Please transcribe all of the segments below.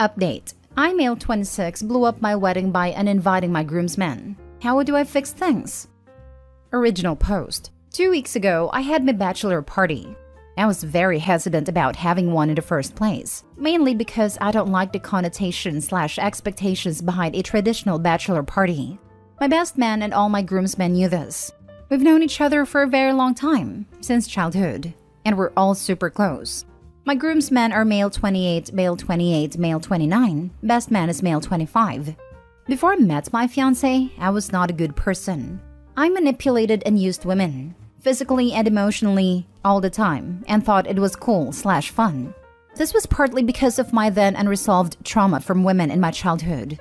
Update. I, male 26, blew up my wedding by uninviting my groomsmen. How do I fix things? Original post. 2 weeks ago, I had my bachelor party. I was very hesitant about having one in the first place, mainly because I don't like the connotation/expectations behind a traditional bachelor party. My best man and all my groomsmen knew this. We've known each other for a very long time, since childhood, and we're all super close. My groomsmen are male 28, male 28, male 29, best man is male 25. Before I met my fiancé, I was not a good person. I manipulated and used women, physically and emotionally, all the time, and thought it was cool/fun. This was partly because of my then unresolved trauma from women in my childhood.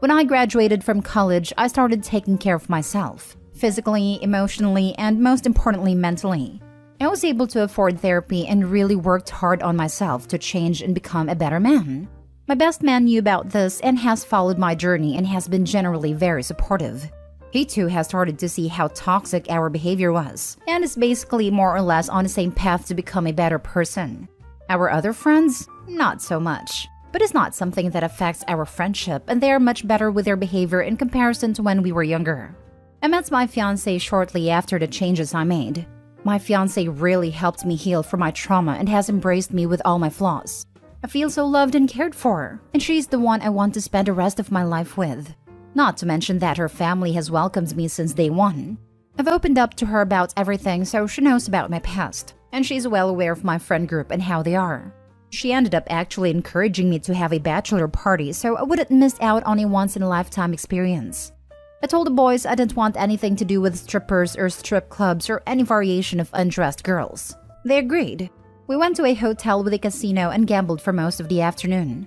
When I graduated from college, I started taking care of myself, physically, emotionally, and most importantly, mentally. I was able to afford therapy and really worked hard on myself to change and become a better man. My best man knew about this and has followed my journey and has been generally very supportive. He too has started to see how toxic our behavior was, and is basically more or less on the same path to become a better person. Our other friends? Not so much. But it's not something that affects our friendship, and they are much better with their behavior in comparison to when we were younger. I met my fiancé shortly after the changes I made. My fiancé really helped me heal from my trauma and has embraced me with all my flaws. I feel so loved and cared for, and she's the one I want to spend the rest of my life with. Not to mention that her family has welcomed me since day one. I've opened up to her about everything, so she knows about my past, and she's well aware of my friend group and how they are. She ended up actually encouraging me to have a bachelor party so I wouldn't miss out on a once-in-a-lifetime experience. I told the boys I didn't want anything to do with strippers or strip clubs or any variation of undressed girls. They agreed. We went to a hotel with a casino and gambled for most of the afternoon.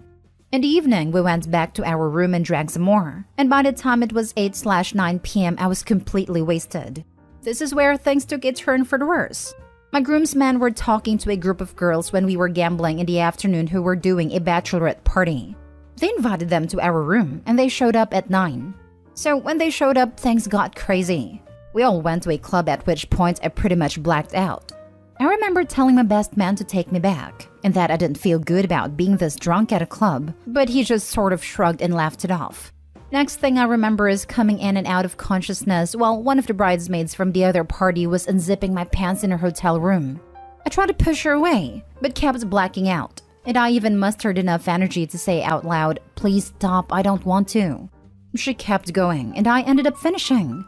In the evening, we went back to our room and drank some more, and by the time it was 8/9 p.m., I was completely wasted. This is where things took a turn for the worse. My groomsmen were talking to a group of girls when we were gambling in the afternoon who were doing a bachelorette party. They invited them to our room, and they showed up at 9. So when they showed up, things got crazy. We all went to a club, at which point I pretty much blacked out. I remember telling my best man to take me back, and that I didn't feel good about being this drunk at a club, but he just sort of shrugged and laughed it off. Next thing I remember is coming in and out of consciousness while one of the bridesmaids from the other party was unzipping my pants in her hotel room. I tried to push her away, but kept blacking out, and I even mustered enough energy to say out loud, "Please stop, I don't want to." She kept going, and I ended up finishing.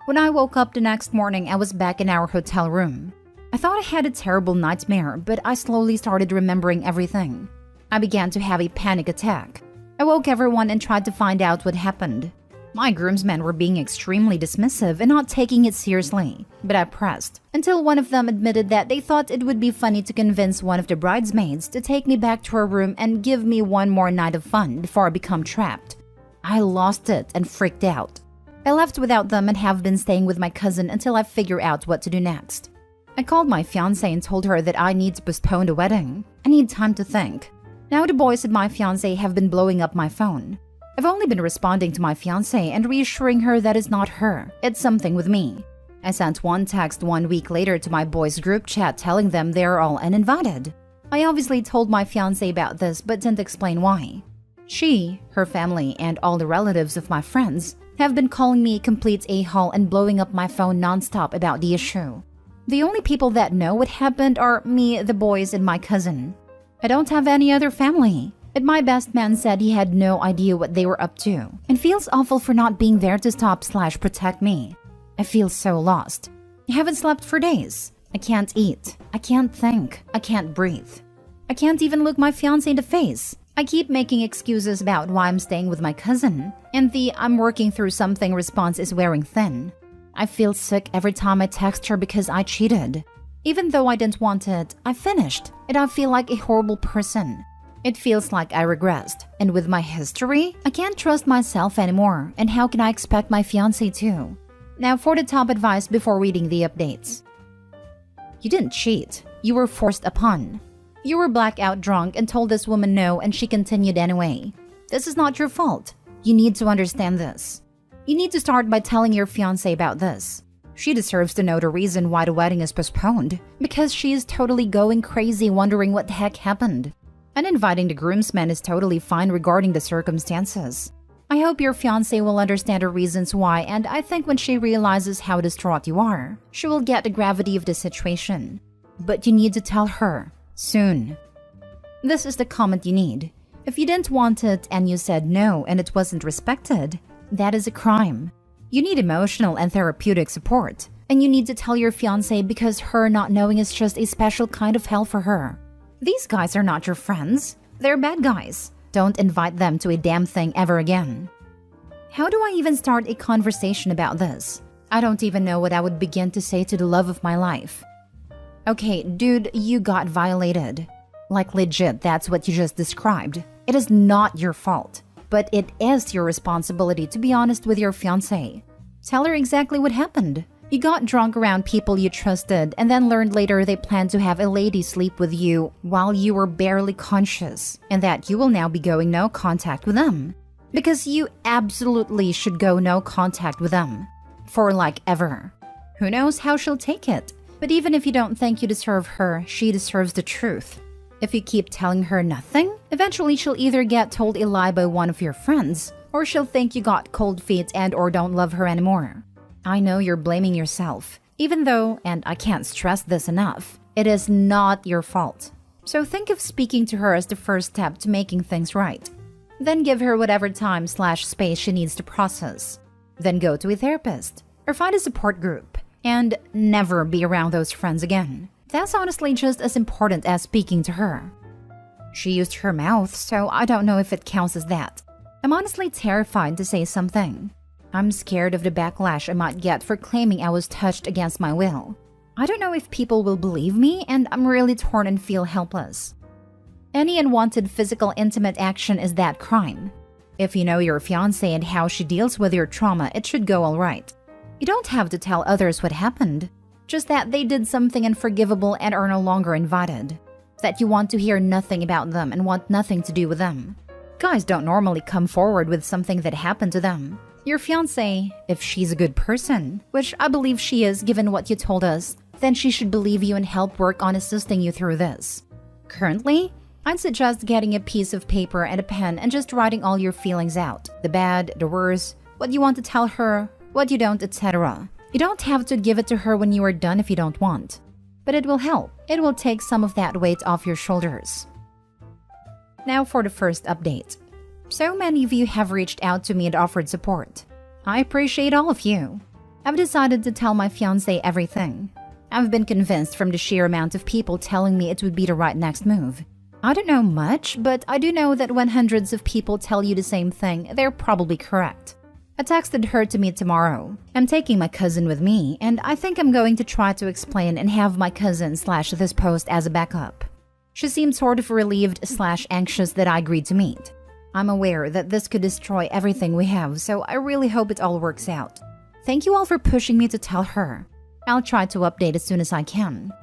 When I woke up the next morning, I was back in our hotel room. I thought I had a terrible nightmare, but I slowly started remembering everything. I began to have a panic attack. I woke everyone and tried to find out what happened. My groomsmen were being extremely dismissive and not taking it seriously, but I pressed, until one of them admitted that they thought it would be funny to convince one of the bridesmaids to take me back to her room and give me one more night of fun before I become trapped. I lost it and freaked out. I left without them and have been staying with my cousin until I figure out what to do next. I called my fiancé and told her that I need to postpone the wedding. I need time to think. Now the boys and my fiancé have been blowing up my phone. I've only been responding to my fiancé and reassuring her that it's not her, it's something with me. I sent one text 1 week later to my boys' group chat telling them they're all uninvited. I obviously told my fiancé about this but didn't explain why. She, her family, and all the relatives of my friends have been calling me a complete a-hole and blowing up my phone nonstop about the issue. The only people that know what happened are me, the boys, and my cousin. I don't have any other family, and my best man said he had no idea what they were up to and feels awful for not being there to stop/protect me. I feel so lost. I haven't slept for days. I can't eat. I can't think. I can't breathe. I can't even look my fiancé in the face. I keep making excuses about why I'm staying with my cousin, and the "I'm working through something" response is wearing thin. I feel sick every time I text her because I cheated. Even though I didn't want it, I finished, and I feel like a horrible person. It feels like I regressed, and with my history, I can't trust myself anymore, and how can I expect my fiancé to? Now for the top advice before reading the updates. You didn't cheat. You were forced upon. You were blackout drunk and told this woman no, and she continued anyway. This is not your fault. You need to understand this. You need to start by telling your fiancé about this. She deserves to know the reason why the wedding is postponed, because she is totally going crazy wondering what the heck happened. And inviting the groomsman is totally fine regarding the circumstances. I hope your fiancé will understand her reasons why, and I think when she realizes how distraught you are, she will get the gravity of the situation. But you need to tell her, soon. This is the comment you need. If you didn't want it and you said no and it wasn't respected, that is a crime. You need emotional and therapeutic support, and you need to tell your fiancé because her not knowing is just a special kind of hell for her. These guys are not your friends. They're bad guys. Don't invite them to a damn thing ever again. How do I even start a conversation about this? I don't even know what I would begin to say to the love of my life. Okay, dude, you got violated. Like legit, that's what you just described. It is not your fault, but it is your responsibility to be honest with your fiancé. Tell her exactly what happened. You got drunk around people you trusted and then learned later they planned to have a lady sleep with you while you were barely conscious, and that you will now be going no contact with them. Because you absolutely should go no contact with them. For like ever. Who knows how she'll take it? But even if you don't think you deserve her, she deserves the truth. If you keep telling her nothing, eventually she'll either get told a lie by one of your friends, or she'll think you got cold feet and or don't love her anymore. I know you're blaming yourself, even though, and I can't stress this enough, it is not your fault. So think of speaking to her as the first step to making things right. Then give her whatever time/space she needs to process. Then go to a therapist, or find a support group, and never be around those friends again. That's honestly just as important as speaking to her. She used her mouth, so I don't know if it counts as that. I'm honestly terrified to say something. I'm scared of the backlash I might get for claiming I was touched against my will. I don't know if people will believe me, and I'm really torn and feel helpless. Any unwanted physical intimate action is that crime. If you know your fiancé and how she deals with your trauma, it should go all right. You don't have to tell others what happened, just that they did something unforgivable and are no longer invited. That you want to hear nothing about them and want nothing to do with them. Guys don't normally come forward with something that happened to them. Your fiancé, if she's a good person, which I believe she is given what you told us, then she should believe you and help work on assisting you through this. Currently, I'd suggest getting a piece of paper and a pen and just writing all your feelings out. The bad, the worse, what you want to tell her, what you don't, etc. You don't have to give it to her when you are done if you don't want. But it will help. It will take some of that weight off your shoulders. Now for the first update. So many of you have reached out to me and offered support. I appreciate all of you. I've decided to tell my fiancé everything. I've been convinced from the sheer amount of people telling me it would be the right next move. I don't know much, but I do know that when hundreds of people tell you the same thing, they're probably correct. I texted her to meet tomorrow. I'm taking my cousin with me, and I think I'm going to try to explain and have my cousin / this post as a backup. She seemed sort of relieved / anxious that I agreed to meet. I'm aware that this could destroy everything we have, so I really hope it all works out. Thank you all for pushing me to tell her. I'll try to update as soon as I can.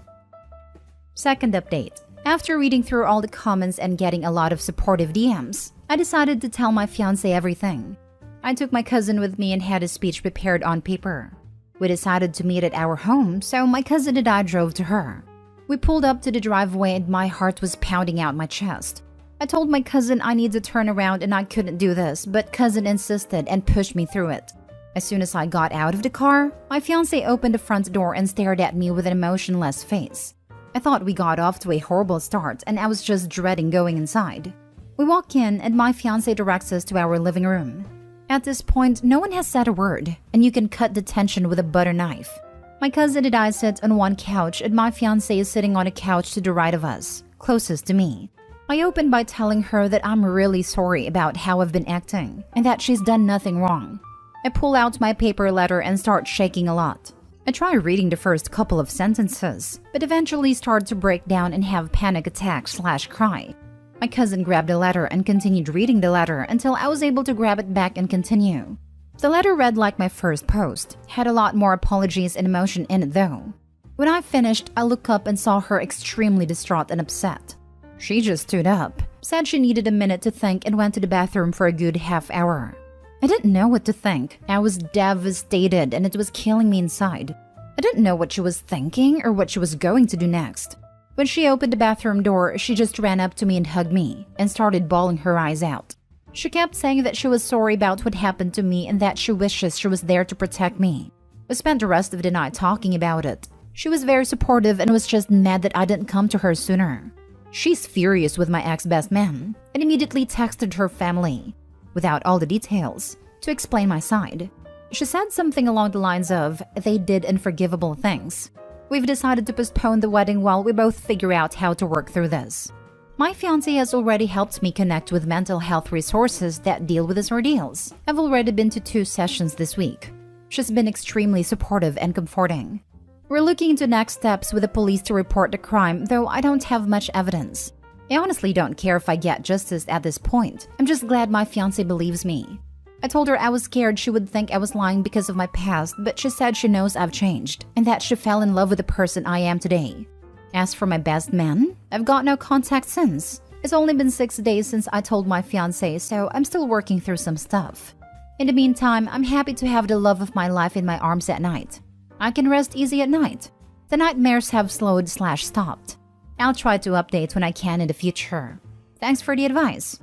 Second update. After reading through all the comments and getting a lot of supportive DMs, I decided to tell my fiancé everything. I took my cousin with me and had a speech prepared on paper. We decided to meet at our home, so my cousin and I drove to her. We pulled up to the driveway and my heart was pounding out my chest. I told my cousin I need to turn around and I couldn't do this, but cousin insisted and pushed me through it. As soon as I got out of the car, my fiancé opened the front door and stared at me with an emotionless face. I thought we got off to a horrible start and I was just dreading going inside. We walk in and my fiancé directs us to our living room. At this point, no one has said a word, and you can cut the tension with a butter knife. My cousin and I sit on one couch and my fiancé is sitting on a couch to the right of us, closest to me. I open by telling her that I'm really sorry about how I've been acting, and that she's done nothing wrong. I pull out my paper letter and start shaking a lot. I try reading the first couple of sentences, but eventually start to break down and have panic attacks / cry. My cousin grabbed the letter and continued reading the letter until I was able to grab it back and continue. The letter read like my first post, had a lot more apologies and emotion in it though. When I finished, I looked up and saw her extremely distraught and upset. She just stood up, said she needed a minute to think and went to the bathroom for a good half hour. I didn't know what to think. I was devastated and it was killing me inside. I didn't know what she was thinking or what she was going to do next. When she opened the bathroom door, she just ran up to me and hugged me and started bawling her eyes out. She kept saying that she was sorry about what happened to me and that she wishes she was there to protect me. We spent the rest of the night talking about it. She was very supportive and was just mad that I didn't come to her sooner. She's furious with my ex-best man and immediately texted her family, without all the details, to explain my side. She said something along the lines of, they did unforgivable things. We've decided to postpone the wedding while we both figure out how to work through this. My fiancé has already helped me connect with mental health resources that deal with his ordeals. I've already been to 2 sessions this week. She's been extremely supportive and comforting. We're looking into next steps with the police to report the crime, though I don't have much evidence. I honestly don't care if I get justice at this point. I'm just glad my fiancé believes me. I told her I was scared she would think I was lying because of my past, but she said she knows I've changed and that she fell in love with the person I am today. As for my best man, I've got no contact since. It's only been 6 days since I told my fiancé, so I'm still working through some stuff. In the meantime, I'm happy to have the love of my life in my arms at night. I can rest easy at night. The nightmares have slowed/stopped. I'll try to update when I can in the future. Thanks for the advice.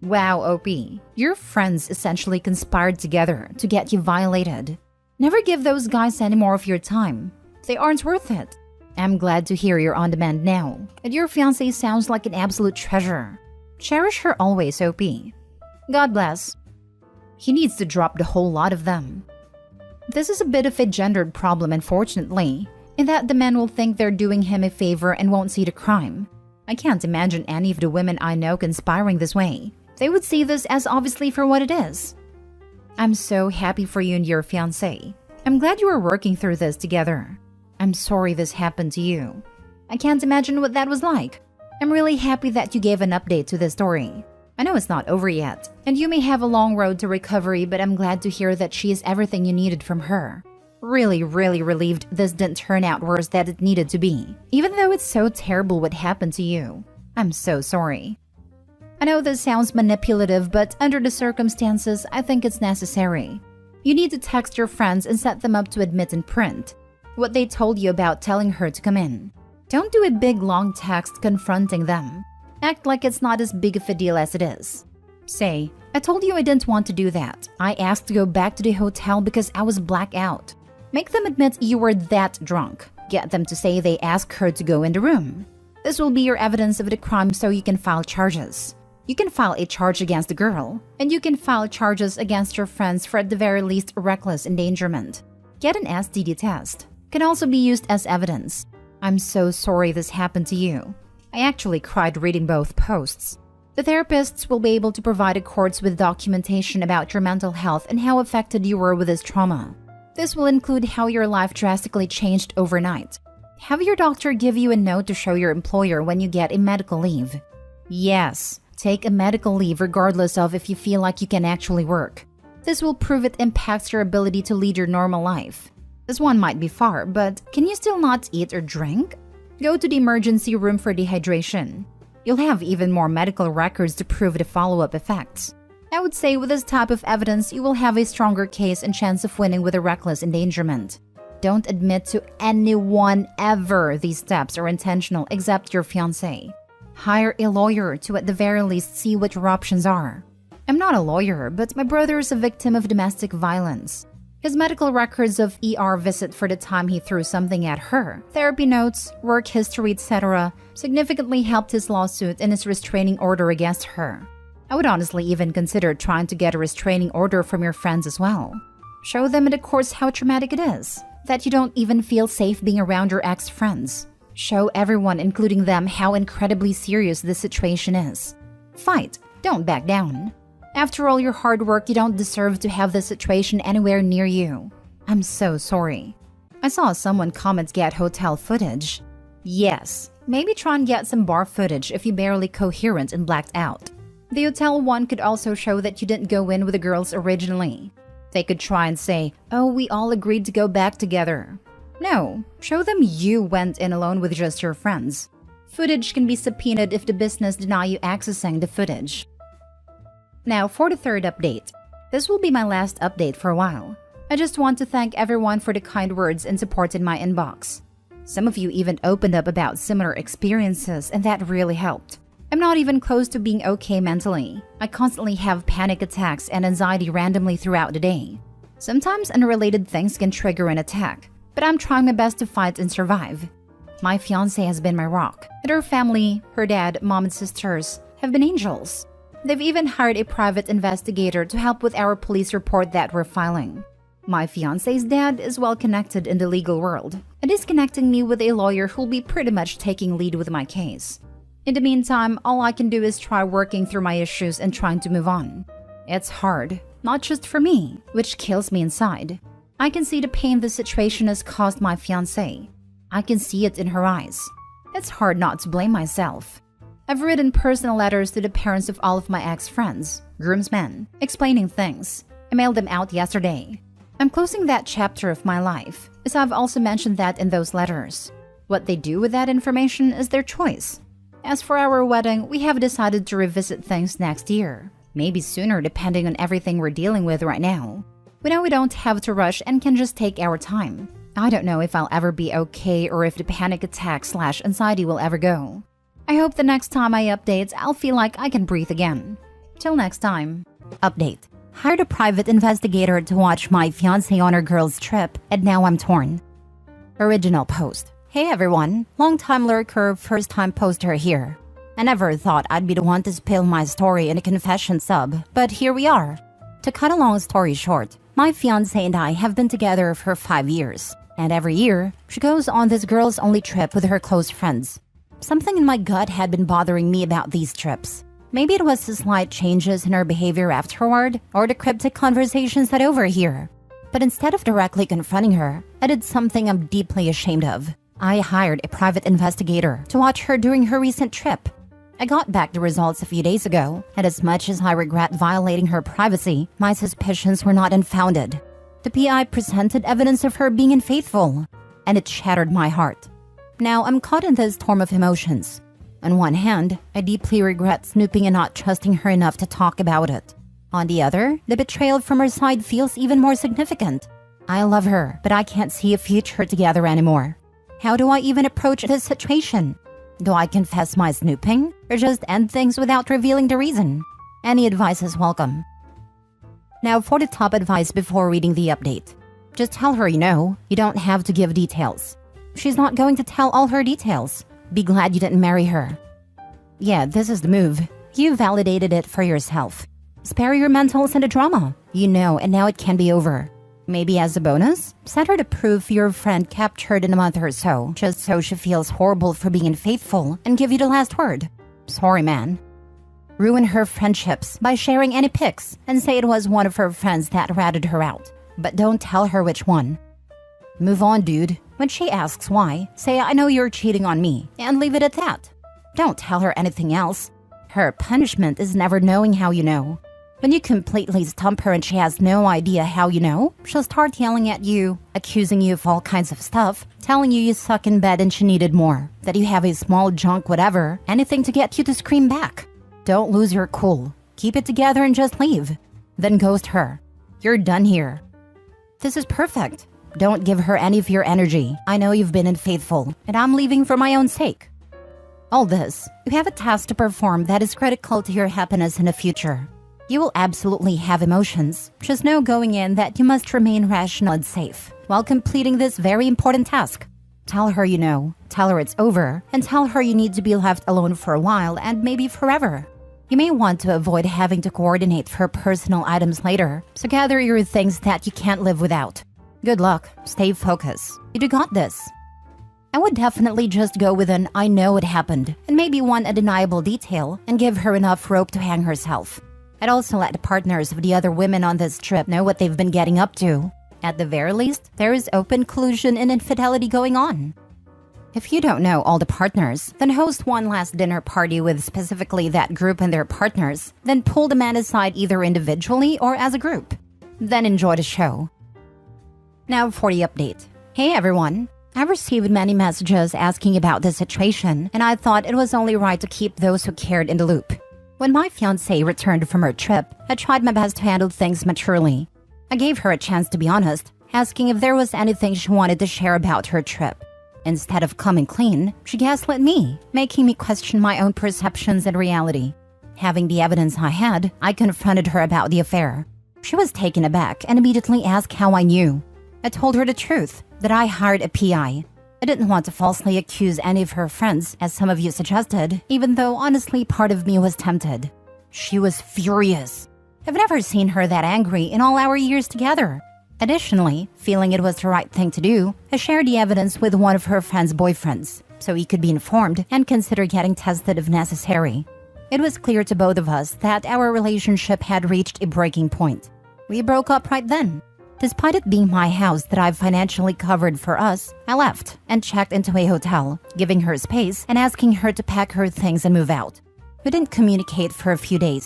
Wow, OP. Your friends essentially conspired together to get you violated. Never give those guys any more of your time. They aren't worth it. I'm glad to hear you're on demand now, and your fiancé sounds like an absolute treasure. Cherish her always, OP. God bless. He needs to drop the whole lot of them. This is a bit of a gendered problem, unfortunately, in that the men will think they're doing him a favor and won't see the crime. I can't imagine any of the women I know conspiring this way. They would see this as obviously for what it is. I'm so happy for you and your fiancé. I'm glad you are working through this together. I'm sorry this happened to you. I can't imagine what that was like. I'm really happy that you gave an update to this story. I know it's not over yet, and you may have a long road to recovery, but I'm glad to hear that she is everything you needed from her. Really relieved this didn't turn out worse than it needed to be, even though it's so terrible what happened to you. I'm so sorry. I know this sounds manipulative, but under the circumstances, I think it's necessary. You need to text your friends and set them up to admit in print what they told you about telling her to come in. Don't do a big long text confronting them. Act like it's not as big of a deal as it is. Say, I told you I didn't want to do that. I asked to go back to the hotel because I was blackout. Make them admit you were that drunk. Get them to say they asked her to go in the room. This will be your evidence of the crime so you can file charges. You can file a charge against the girl, and you can file charges against your friends for at the very least reckless endangerment. Get an STD test. Can also be used as evidence. I'm so sorry this happened to you. I actually cried reading both posts. The therapists will be able to provide the courts with documentation about your mental health and how affected you were with this trauma. This will include how your life drastically changed overnight. Have your doctor give you a note to show your employer when you get a medical leave. Yes, take a medical leave regardless of if you feel like you can actually work. This will prove it impacts your ability to lead your normal life. This one might be far, but can you still not eat or drink? Go to the emergency room for dehydration. You'll have even more medical records to prove the follow-up effects. I would say with this type of evidence, you will have a stronger case and chance of winning with a reckless endangerment. Don't admit to anyone ever these steps are intentional except your fiancé. Hire a lawyer to at the very least see what your options are. I'm not a lawyer, but my brother is a victim of domestic violence. His medical records of ER visit for the time he threw something at her, therapy notes, work history, etc. significantly helped his lawsuit and his restraining order against her. I would honestly even consider trying to get a restraining order from your friends as well. Show them in the courts how traumatic it is, that you don't even feel safe being around your ex-friends. Show everyone, including them, how incredibly serious this situation is. Fight, don't back down. After all your hard work, you don't deserve to have this situation anywhere near you. I'm so sorry. I saw someone comment get hotel footage. Yes, maybe try and get some bar footage if you're barely coherent and blacked out. The hotel one could also show that you didn't go in with the girls originally. They could try and say, oh, we all agreed to go back together. No, show them you went in alone with just your friends. Footage can be subpoenaed if the business deny you accessing the footage. Now for the third update. This will be my last update for a while. I just want to thank everyone for the kind words and support in my inbox. Some of you even opened up about similar experiences, and that really helped. I'm not even close to being okay mentally. I constantly have panic attacks and anxiety randomly throughout the day. Sometimes unrelated things can trigger an attack, but I'm trying my best to fight and survive. My fiancé has been my rock, and her family, her dad, mom, and sisters have been angels. They've even hired a private investigator to help with our police report that we're filing. My fiancé's dad is well connected in the legal world, and is connecting me with a lawyer who'll be pretty much taking lead with my case. In the meantime, all I can do is try working through my issues and trying to move on. It's hard, not just for me, which kills me inside. I can see the pain this situation has caused my fiancé. I can see it in her eyes. It's hard not to blame myself. I've written personal letters to the parents of all of my ex-friends, groomsmen, explaining things. I mailed them out yesterday. I'm closing that chapter of my life, as I've also mentioned that in those letters. What they do with that information is their choice. As for our wedding, we have decided to revisit things next year. Maybe sooner depending on everything we're dealing with right now. We know we don't have to rush and can just take our time. I don't know if I'll ever be okay or if the panic attack/anxiety will ever go. I hope the next time I update, I'll feel like I can breathe again. Till next time. Update. Hired a private investigator to watch my fiancé on her girls' trip, and now I'm torn. Original post. Hey everyone, long-time lurker, first-time poster here. I never thought I'd be the one to spill my story in a confession sub, but here we are. To cut a long story short, my fiancé and I have been together for 5 years, and every year, she goes on this girls-only trip with her close friends. Something in my gut had been bothering me about these trips. Maybe it was the slight changes in her behavior afterward, or the cryptic conversations that overhear. But instead of directly confronting her, I did something I'm deeply ashamed of. I hired a private investigator to watch her during her recent trip. I got back the results a few days ago, and as much as I regret violating her privacy, my suspicions were not unfounded. The PI presented evidence of her being unfaithful, and it shattered my heart. Now I'm caught in this storm of emotions. On one hand, I deeply regret snooping and not trusting her enough to talk about it. On the other, the betrayal from her side feels even more significant. I love her, but I can't see a future together anymore. How do I even approach this situation? Do I confess my snooping, or just end things without revealing the reason? Any advice is welcome. Now for the top advice before reading the update. Just tell her you know, you don't have to give details. She's not going to tell all her details. Be glad you didn't marry her. Yeah, this is the move. You validated it for yourself. Spare your mentals and the drama. You know, and now it can be over. Maybe as a bonus, send her the proof your friend captured in a month or so, just so she feels horrible for being unfaithful and give you the last word. Sorry, man. Ruin her friendships by sharing any pics and say it was one of her friends that ratted her out. But don't tell her which one. Move on, dude. When she asks why, say I know you're cheating on me, and leave it at that. Don't tell her anything else. Her punishment is never knowing how you know. When you completely stump her and she has no idea how you know, she'll start yelling at you, accusing you of all kinds of stuff, telling you suck in bed and she needed more, that you have a small junk whatever, anything to get you to scream back. Don't lose your cool. Keep it together and just leave. Then ghost her. You're done here. This is perfect. Don't give her any of your energy. I know you've been unfaithful, and I'm leaving for my own sake. All this, you have a task to perform that is critical to your happiness in the future. You will absolutely have emotions. Just know going in that you must remain rational and safe while completing this very important task. Tell her you know, tell her it's over, and tell her you need to be left alone for a while and maybe forever. You may want to avoid having to coordinate for personal items later, so gather your things that you can't live without. Good luck. Stay focused. You do got this. I would definitely just go with an I know it happened and maybe one undeniable detail and give her enough rope to hang herself. I'd also let the partners of the other women on this trip know what they've been getting up to. At the very least, there is open collusion and infidelity going on. If you don't know all the partners, then host one last dinner party with specifically that group and their partners, then pull the man aside either individually or as a group. Then enjoy the show. Now for the update. Hey everyone! I've received many messages asking about this situation, and I thought it was only right to keep those who cared in the loop. When my fiancée returned from her trip, I tried my best to handle things maturely. I gave her a chance to be honest, asking if there was anything she wanted to share about her trip. Instead of coming clean, she gaslit me, making me question my own perceptions and reality. Having the evidence I had, I confronted her about the affair. She was taken aback and immediately asked how I knew. I told her the truth, that I hired a PI. I didn't want to falsely accuse any of her friends, as some of you suggested, even though honestly part of me was tempted. She was furious. I've never seen her that angry in all our years together. Additionally, feeling it was the right thing to do, I shared the evidence with one of her friend's boyfriends, so he could be informed and consider getting tested if necessary. It was clear to both of us that our relationship had reached a breaking point. We broke up right then. Despite it being my house that I've financially covered for us, I left and checked into a hotel, giving her space and asking her to pack her things and move out. We didn't communicate for a few days.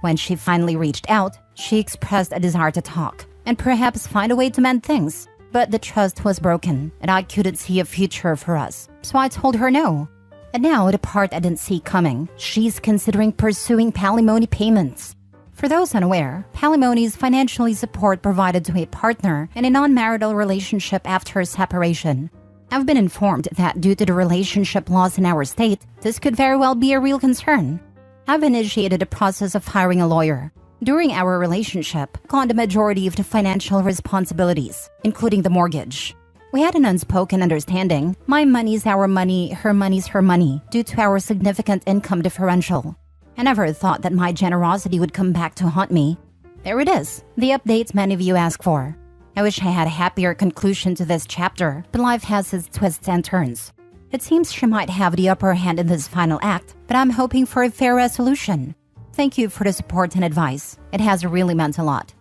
When she finally reached out, she expressed a desire to talk and perhaps find a way to mend things. But the trust was broken and I couldn't see a future for us, so I told her no. And now, the part I didn't see coming, she's considering pursuing palimony payments. For those unaware, palimony is financially support provided to a partner in a non-marital relationship after a separation. I've been informed that due to the relationship laws in our state, this could very well be a real concern. I've initiated a process of hiring a lawyer. During our relationship, I got the majority of the financial responsibilities, including the mortgage. We had an unspoken understanding. My money's our money, her money's her money, due to our significant income differential. I never thought that my generosity would come back to haunt me. There it is, the updates many of you ask for. I wish I had a happier conclusion to this chapter, but life has its twists and turns. It seems she might have the upper hand in this final act, but I'm hoping for a fair resolution. Thank you for the support and advice. It has really meant a lot.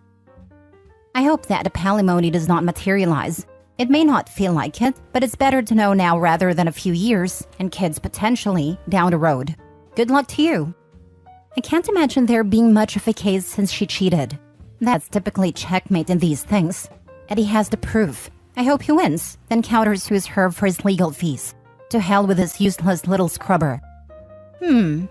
I hope that the palimony does not materialize. It may not feel like it, but it's better to know now rather than a few years, and kids potentially down the road. Good luck to you. I can't imagine there being much of a case since she cheated. That's typically checkmate in these things. Eddie has the proof. I hope he wins, then countersues her for his legal fees. To hell with this useless little scrubber.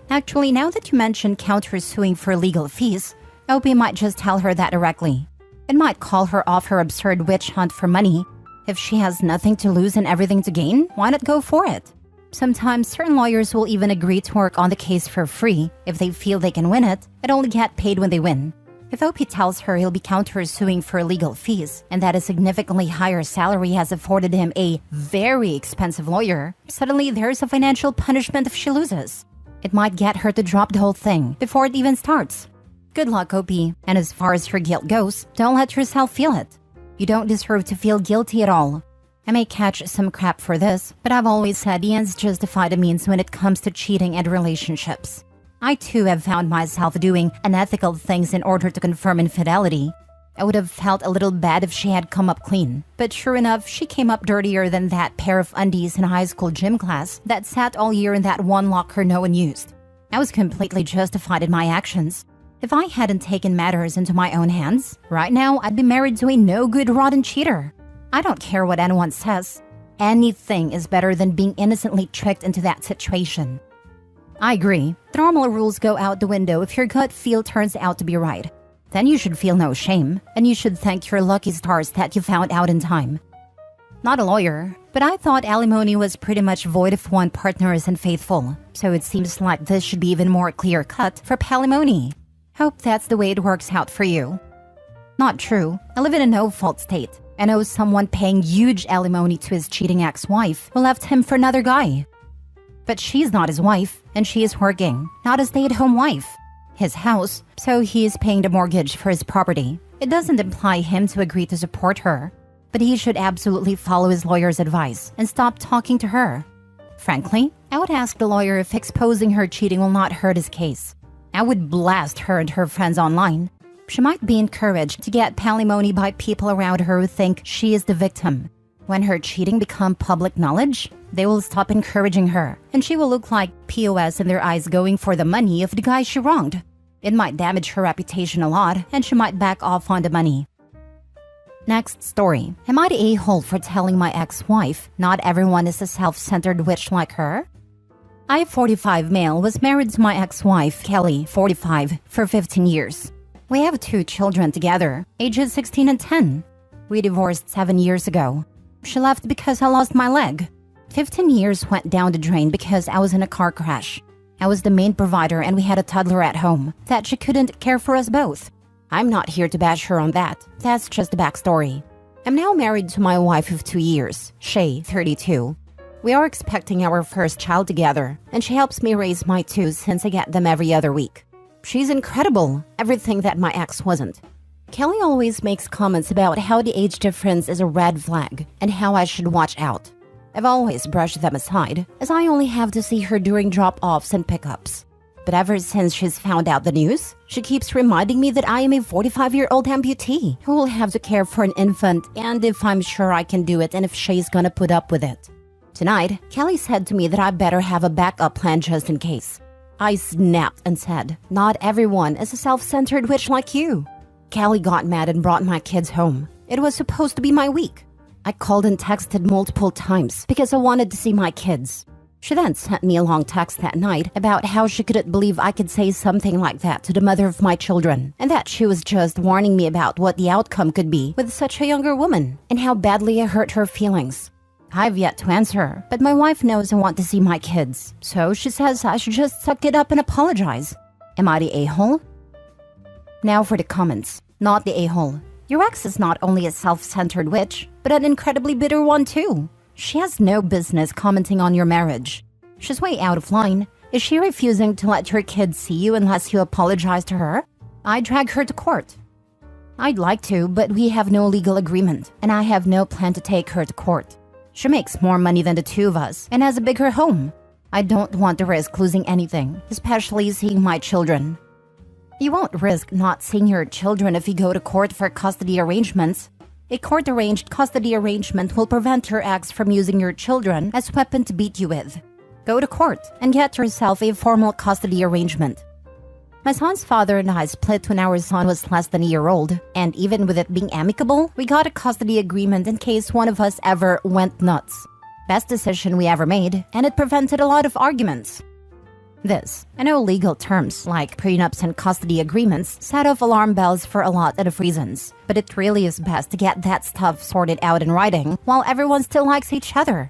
Actually, now that you mentioned countersuing for legal fees, I hope he might just tell her that directly. It might call her off her absurd witch hunt for money. If she has nothing to lose and everything to gain, why not go for it? Sometimes certain lawyers will even agree to work on the case for free if they feel they can win it and only get paid when they win. If OP tells her he'll be countersuing for legal fees and that a significantly higher salary has afforded him a very expensive lawyer, suddenly there's a financial punishment if she loses. It might get her to drop the whole thing before it even starts. Good luck, OP, and as far as her guilt goes, don't let yourself feel it. You don't deserve to feel guilty at all. I may catch some crap for this, but I've always said the ends justify the means when it comes to cheating and relationships. I too have found myself doing unethical things in order to confirm infidelity. I would have felt a little bad if she had come up clean, but sure enough, she came up dirtier than that pair of undies in high school gym class that sat all year in that one locker no one used. I was completely justified in my actions. If I hadn't taken matters into my own hands, right now I'd be married to a no-good rotten cheater. I don't care what anyone says. Anything is better than being innocently tricked into that situation. I agree. The normal rules go out the window if your gut feel turns out to be right. Then you should feel no shame, and you should thank your lucky stars that you found out in time. Not a lawyer, but I thought alimony was pretty much void if one partner isn't faithful, so it seems like this should be even more clear-cut for palimony. Hope that's the way it works out for you. Not true. I live in a no-fault state. I know someone paying huge alimony to his cheating ex-wife who left him for another guy. But she's not his wife, and she is working, not a stay-at-home wife. His house, so he is paying the mortgage for his property. It doesn't imply him to agree to support her, but he should absolutely follow his lawyer's advice and stop talking to her. Frankly, I would ask the lawyer if exposing her cheating will not hurt his case. I would blast her and her friends online. She might be encouraged to get palimony by people around her who think she is the victim. When her cheating becomes public knowledge, they will stop encouraging her, and she will look like POS in their eyes going for the money of the guy she wronged. It might damage her reputation a lot, and she might back off on the money. Next story. Am I the a-hole for telling my ex-wife not everyone is a self-centered witch like her? I, 45 male, was married to my ex-wife, Kelly, 45, for 15 years. We have 2 children together, ages 16 and 10. We divorced 7 years ago. She left because I lost my leg. 15 years went down the drain because I was in a car crash. I was the main provider and we had a toddler at home that she couldn't care for us both. I'm not here to bash her on that. That's just the backstory. I'm now married to my wife of 2 years, Shay, 32. We are expecting our first child together, and she helps me raise my two since I get them every other week. She's incredible, everything that my ex wasn't. Kelly always makes comments about how the age difference is a red flag and how I should watch out. I've always brushed them aside, as I only have to see her during drop-offs and pickups. But ever since she's found out the news, she keeps reminding me that I am a 45-year-old amputee who will have to care for an infant, and if I'm sure I can do it and if Shay's gonna put up with it. Tonight, Kelly said to me that I better have a backup plan just in case. I snapped and said, "Not everyone is a self-centered witch like you." Kelly got mad and brought my kids home. It was supposed to be my week. I called and texted multiple times because I wanted to see my kids. She then sent me a long text that night about how she couldn't believe I could say something like that to the mother of my children, and that she was just warning me about what the outcome could be with such a younger woman, and how badly I hurt her feelings. I've yet to answer her, but my wife knows I want to see my kids, so she says I should just suck it up and apologize. Am I the a-hole? Now for the comments. Not the a-hole. Your ex is not only a self-centered witch, but an incredibly bitter one too. She has no business commenting on your marriage. She's way out of line. Is she refusing to let her kids see you unless you apologize to her? I'd drag her to court. I'd like to, but we have no legal agreement, and I have no plan to take her to court. She makes more money than the two of us and has a bigger home. I don't want to risk losing anything, especially seeing my children. You won't risk not seeing your children if you go to court for custody arrangements. A court-arranged custody arrangement will prevent your ex from using your children as a weapon to beat you with. Go to court and get yourself a formal custody arrangement. My son's father and I split when our son was less than a year old, and even with it being amicable, we got a custody agreement in case one of us ever went nuts. Best decision we ever made, and it prevented a lot of arguments. This, I know legal terms like prenups and custody agreements set off alarm bells for a lot of reasons, but it really is best to get that stuff sorted out in writing while everyone still likes each other.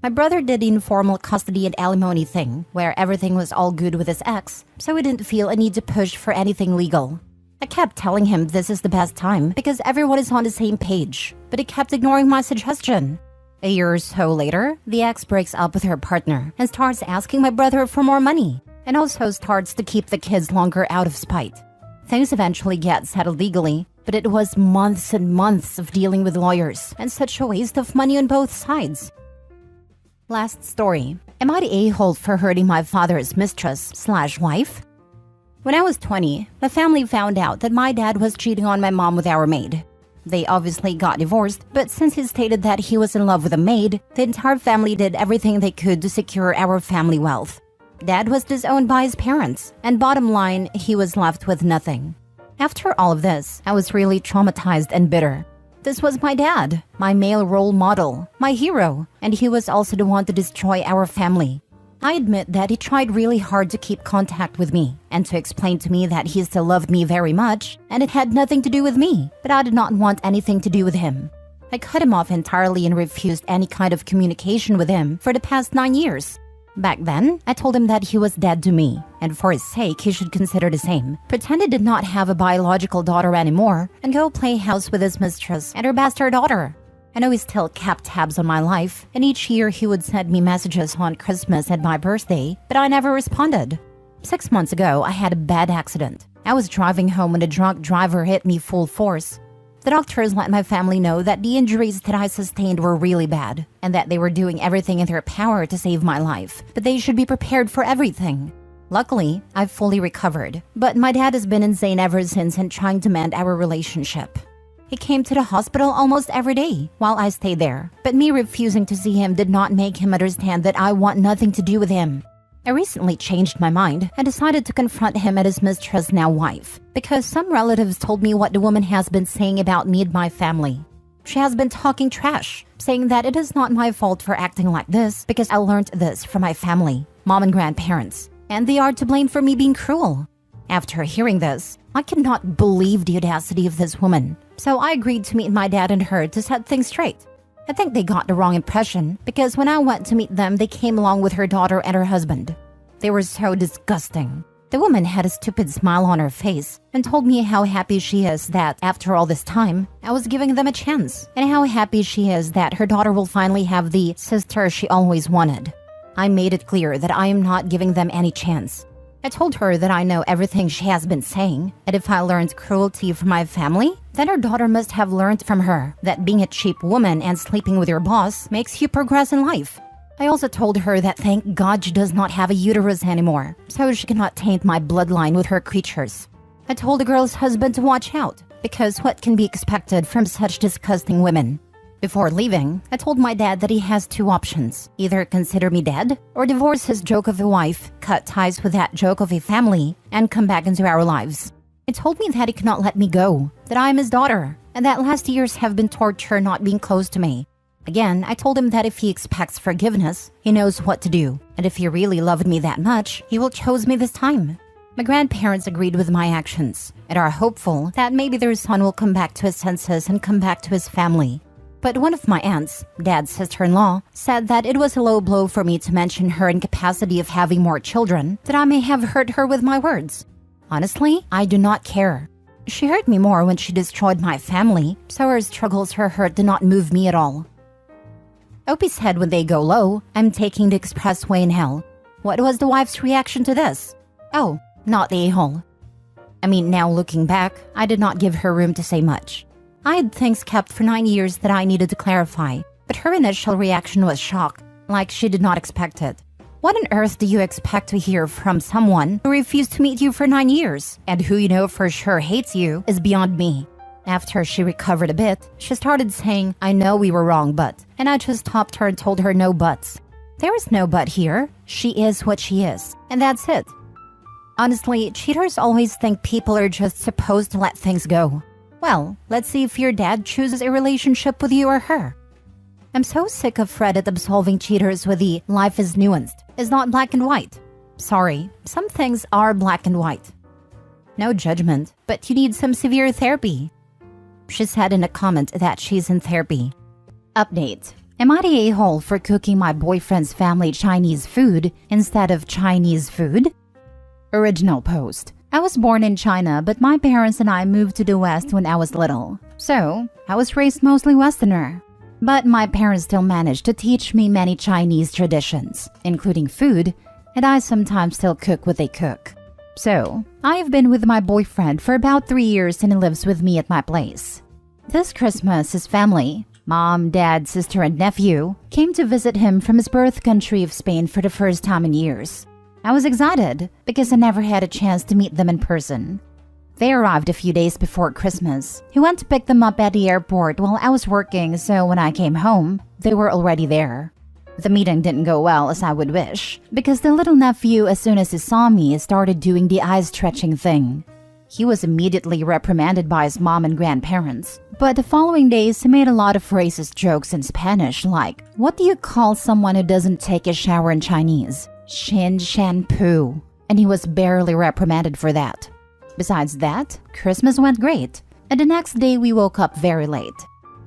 My brother did the informal custody and alimony thing, where everything was all good with his ex, so he didn't feel a need to push for anything legal. I kept telling him this is the best time because everyone is on the same page, but he kept ignoring my suggestion. A year or so later, the ex breaks up with her partner and starts asking my brother for more money, and also starts to keep the kids longer out of spite. Things eventually get settled legally, but it was months and months of dealing with lawyers and such a waste of money on both sides. Last story. Am I the a-hole for hurting my father's mistress/wife? When I was 20, my family found out that my dad was cheating on my mom with our maid. They obviously got divorced, but since he stated that he was in love with a maid, the entire family did everything they could to secure our family wealth. Dad was disowned by his parents, and bottom line, he was left with nothing. After all of this, I was really traumatized and bitter. This was my dad, my male role model, my hero, and he was also the one to destroy our family. I admit that he tried really hard to keep contact with me and to explain to me that he still loved me very much and it had nothing to do with me, but I did not want anything to do with him. I cut him off entirely and refused any kind of communication with him for the past 9 years. Back then, I told him that he was dead to me, and for his sake, he should consider the same. Pretend he did not have a biological daughter anymore, and go play house with his mistress and her bastard daughter. I know he still kept tabs on my life, and each year he would send me messages on Christmas and my birthday, but I never responded. 6 months ago, I had a bad accident. I was driving home when a drunk driver hit me full force. The doctors let my family know that the injuries that I sustained were really bad, and that they were doing everything in their power to save my life, but they should be prepared for everything. Luckily, I've fully recovered, but my dad has been insane ever since and trying to mend our relationship. He came to the hospital almost every day while I stayed there, but me refusing to see him did not make him understand that I want nothing to do with him. I recently changed my mind and decided to confront him and his mistress, now wife, because some relatives told me what the woman has been saying about me and my family. She has been talking trash, saying that it is not my fault for acting like this because I learned this from my family, mom and grandparents, and they are to blame for me being cruel. After hearing this, I could not believe the audacity of this woman, so I agreed to meet my dad and her to set things straight. I think they got the wrong impression because when I went to meet them, they came along with her daughter and her husband. They were so disgusting. The woman had a stupid smile on her face and told me how happy she is that after all this time, I was giving them a chance, and how happy she is that her daughter will finally have the sister she always wanted. I made it clear that I am not giving them any chance. I told her that I know everything she has been saying, and if I learned cruelty from my family, then her daughter must have learned from her that being a cheap woman and sleeping with your boss makes you progress in life. I also told her that thank God she does not have a uterus anymore, so she cannot taint my bloodline with her creatures. I told the girl's husband to watch out, because what can be expected from such disgusting women? Before leaving, I told my dad that he has two options: either consider me dead, or divorce his joke of a wife, cut ties with that joke of a family, and come back into our lives. He told me that he cannot let me go, that I am his daughter, and that last years have been torture not being close to me. Again, I told him that if he expects forgiveness, he knows what to do, and if he really loved me that much, he will choose me this time. My grandparents agreed with my actions, and are hopeful that maybe their son will come back to his senses and come back to his family. But one of my aunts, Dad's sister-in-law, said that it was a low blow for me to mention her incapacity of having more children, that I may have hurt her with my words. Honestly, I do not care. She hurt me more when she destroyed my family, so her struggles, her hurt did not move me at all. Opie said when they go low, I'm taking the expressway in hell. What was the wife's reaction to this? Oh, not the a-hole. I mean, now looking back, I did not give her room to say much. I had things kept for 9 years that I needed to clarify, but her initial reaction was shock, like she did not expect it. What on earth do you expect to hear from someone who refused to meet you for 9 years, and who you know for sure hates you, is beyond me. After she recovered a bit, she started saying, I know we were wrong, but, and I just stopped her and told her no buts. There is no but here. She is what she is, and that's it. Honestly, cheaters always think people are just supposed to let things go. Well, let's see if your dad chooses a relationship with you or her. I'm so sick of Reddit absolving cheaters with the life is nuanced, is not black and white. Sorry, some things are black and white. No judgment, but you need some severe therapy. She said in a comment that she's in therapy. Update. Am I the a-hole for cooking my boyfriend's family Chinese food instead of Chinese food? Original post. I was born in China, but my parents and I moved to the West when I was little. So, I was raised mostly Westerner. But my parents still managed to teach me many Chinese traditions, including food, and I sometimes still cook what they cook. So, I have been with my boyfriend for about 3 years and he lives with me at my place. This Christmas, his family, mom, dad, sister, and nephew, came to visit him from his birth country of Spain for the first time in years. I was excited because I never had a chance to meet them in person. They arrived a few days before Christmas. He went to pick them up at the airport while I was working, so when I came home, they were already there. The meeting didn't go well as I would wish, because the little nephew, as soon as he saw me, started doing the eye-stretching thing. He was immediately reprimanded by his mom and grandparents, but the following days he made a lot of racist jokes in Spanish like, what do you call someone who doesn't take a shower in Chinese? Shin shan poo. And he was barely reprimanded for that. Besides that, Christmas went great, and the next day we woke up very late.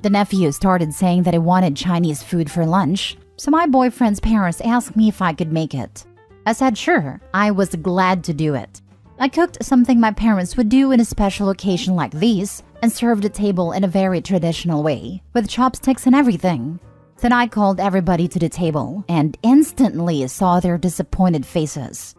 The nephew started saying that he wanted Chinese food for lunch, so my boyfriend's parents asked me if I could make it. I said sure, I was glad to do it. I cooked something my parents would do in a special occasion like these and served the table in a very traditional way, with chopsticks and everything. Then I called everybody to the table and instantly saw their disappointed faces.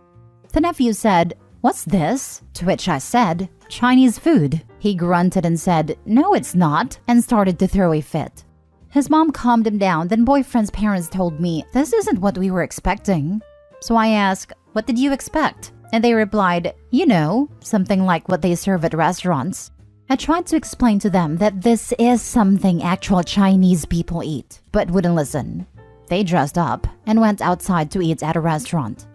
The nephew said, "What's this?" To which I said, "Chinese food." He grunted and said, "No, it's not," and started to throw a fit. His mom calmed him down, then boyfriend's parents told me, "This isn't what we were expecting." So I asked, "What did you expect?" And they replied, "You know, something like what they serve at restaurants." I tried to explain to them that this is something actual Chinese people eat, but wouldn't listen. They dressed up and went outside to eat at a restaurant.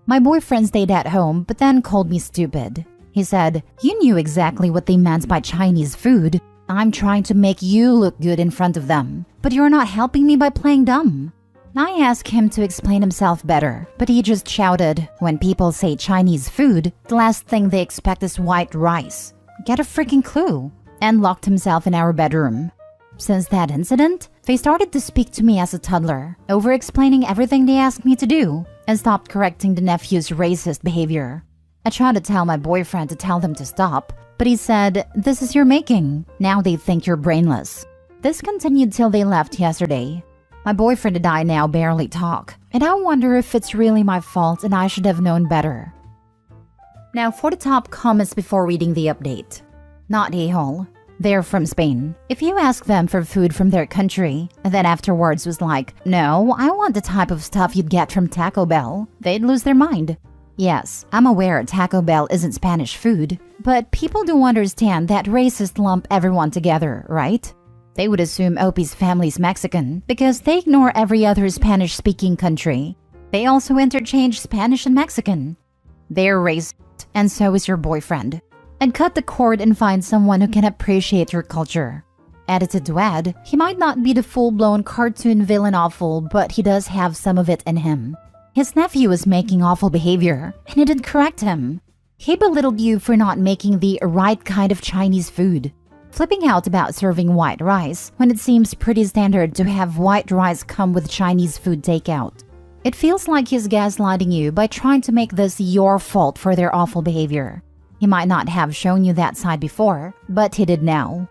My boyfriend stayed at home, but then called me stupid. He said, "You knew exactly what they meant by Chinese food. I'm trying to make you look good in front of them, but you're not helping me by playing dumb." I asked him to explain himself better, but he just shouted, "When people say Chinese food, the last thing they expect is white rice. Get a freaking clue," and locked himself in our bedroom. Since that incident, they started to speak to me as a toddler, over-explaining everything they asked me to do, and stopped correcting the nephew's racist behavior. I tried to tell my boyfriend to tell them to stop, but he said, "This is your making. Now they think you're brainless." This continued till they left yesterday. My boyfriend and I now barely talk, and I wonder if it's really my fault and I should have known better. Now for the top comments before reading the update. Not a-hole. They're from Spain. If you ask them for food from their country, and then afterwards was like, "No, I want the type of stuff you'd get from Taco Bell," they'd lose their mind. Yes, I'm aware Taco Bell isn't Spanish food, but people do understand that racists lump everyone together, right? They would assume Opie's family's Mexican because they ignore every other Spanish-speaking country. They also interchange Spanish and Mexican. They're racist, and so is your boyfriend. And cut the cord and find someone who can appreciate your culture. Edited to add, he might not be the full-blown cartoon villain awful, but he does have some of it in him. His nephew was making awful behavior, and you didn't correct him. He belittled you for not making the right kind of Chinese food. Flipping out about serving white rice when it seems pretty standard to have white rice come with Chinese food takeout. It feels like he's gaslighting you by trying to make this your fault for their awful behavior. He might not have shown you that side before, but he did now.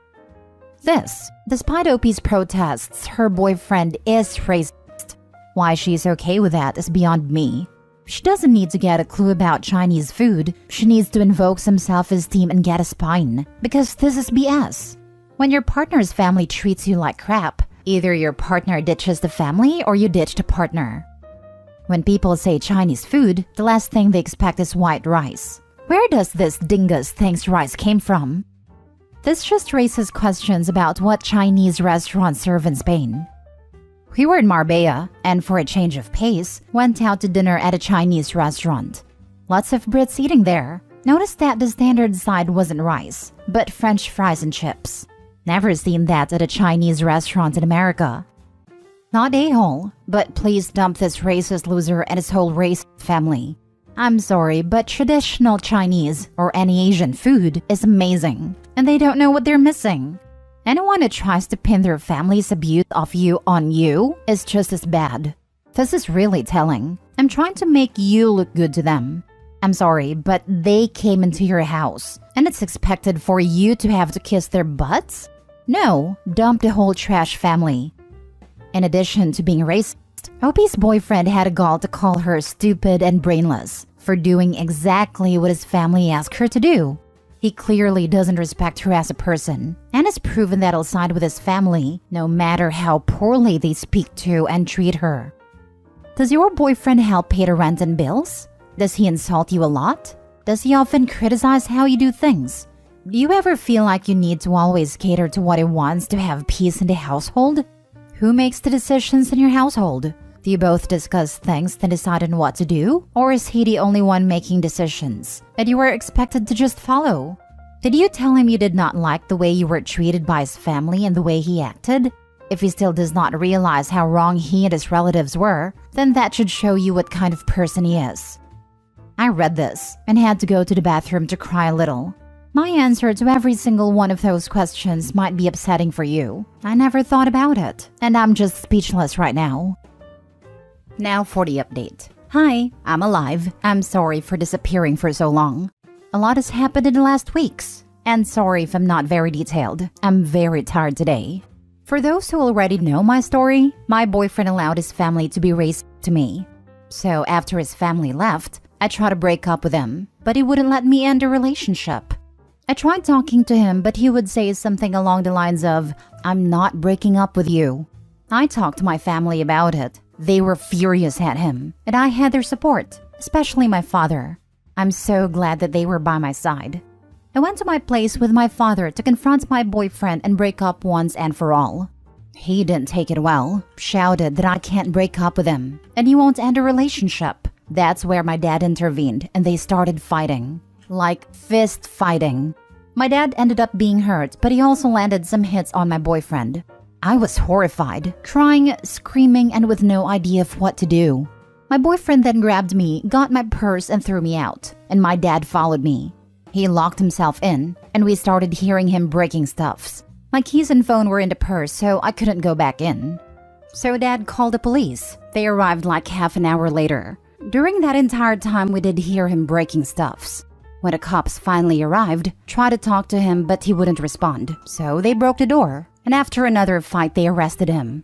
This, despite Opie's protests, her boyfriend is racist. Why she's okay with that is beyond me. She doesn't need to get a clue about Chinese food. She needs to invoke some self-esteem and get a spine, because this is BS. When your partner's family treats you like crap, either your partner ditches the family or you ditch the partner. When people say Chinese food, the last thing they expect is white rice. Where does this dingus thinks rice came from? This just raises questions about what Chinese restaurants serve in Spain. We were in Marbella, and for a change of pace, went out to dinner at a Chinese restaurant. Lots of Brits eating there. Noticed that the standard side wasn't rice, but French fries and chips. Never seen that at a Chinese restaurant in America. Not a-hole, but please dump this racist loser and his whole racist family. I'm sorry, but traditional Chinese or any Asian food is amazing, and they don't know what they're missing. Anyone who tries to pin their family's abuse of you on you is just as bad. This is really telling. I'm trying to make you look good to them. I'm sorry, but they came into your house, and it's expected for you to have to kiss their butts? No, dump the whole trash family. In addition to being racist, Opie's boyfriend had a gall to call her stupid and brainless for doing exactly what his family asked her to do. He clearly doesn't respect her as a person, and has proven that he'll side with his family no matter how poorly they speak to and treat her. Does your boyfriend help pay the rent and bills? Does he insult you a lot? Does he often criticize how you do things? Do you ever feel like you need to always cater to what he wants to have peace in the household? Who makes the decisions in your household? Do you both discuss things and decide on what to do? Or is he the only one making decisions that you were expected to just follow? Did you tell him you did not like the way you were treated by his family and the way he acted? If he still does not realize how wrong he and his relatives were, then that should show you what kind of person he is. I read this and had to go to the bathroom to cry a little. My answer to every single one of those questions might be upsetting for you. I never thought about it, and I'm just speechless right now. Now for the update. Hi, I'm alive. I'm sorry for disappearing for so long. A lot has happened in the last weeks, and sorry if I'm not very detailed. I'm very tired today. For those who already know my story, my boyfriend allowed his family to be racist to me. So after his family left, I tried to break up with him, but he wouldn't let me end a relationship. I tried talking to him, but he would say something along the lines of, "I'm not breaking up with you." I talked to my family about it. They were furious at him, and I had their support, especially my father. I'm so glad that they were by my side. I went to my place with my father to confront my boyfriend and break up once and for all. He didn't take it well, shouted that I can't break up with him, and he won't end a relationship. That's where my dad intervened, and they started fighting. Like fist fighting. My dad ended up being hurt, but he also landed some hits on my boyfriend. I was horrified, crying, screaming, and with no idea of what to do. My boyfriend then grabbed me, got my purse, and threw me out, and my dad followed me. He locked himself in, and we started hearing him breaking stuffs. My keys and phone were in the purse, so I couldn't go back in. So Dad called the police. They arrived like half an hour later. During that entire time, we did hear him breaking stuffs. When the cops finally arrived, tried to talk to him, but he wouldn't respond. So they broke the door, and after another fight, they arrested him.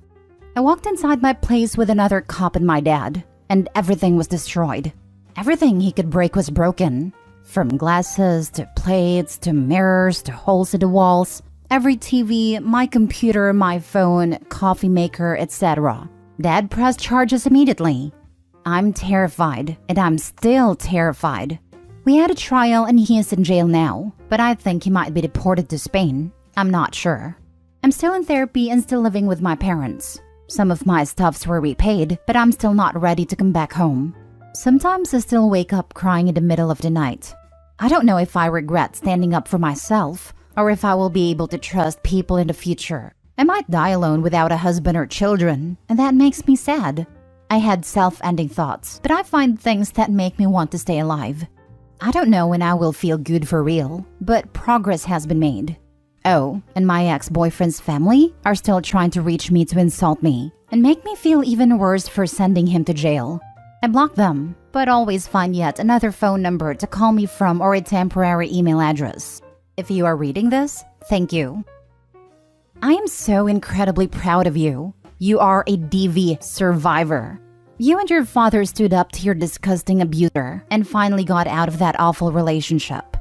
I walked inside my place with another cop and my dad, and everything was destroyed. Everything he could break was broken. From glasses, to plates, to mirrors, to holes in the walls. Every TV, my computer, my phone, coffee maker, etc. Dad pressed charges immediately. I'm terrified, and I'm still terrified. We had a trial and he is in jail now, but I think he might be deported to Spain. I'm not sure. I'm still in therapy and still living with my parents. Some of my stuffs were repaid, but I'm still not ready to come back home. Sometimes I still wake up crying in the middle of the night. I don't know if I regret standing up for myself, or if I will be able to trust people in the future. I might die alone without a husband or children, and that makes me sad. I had self-ending thoughts, but I find things that make me want to stay alive. I don't know when I will feel good for real, but progress has been made. Oh, and my ex-boyfriend's family are still trying to reach me to insult me and make me feel even worse for sending him to jail. I block them, but always find yet another phone number to call me from or a temporary email address. If you are reading this, thank you. I am so incredibly proud of you. You are a DV survivor. You and your father stood up to your disgusting abuser and finally got out of that awful relationship.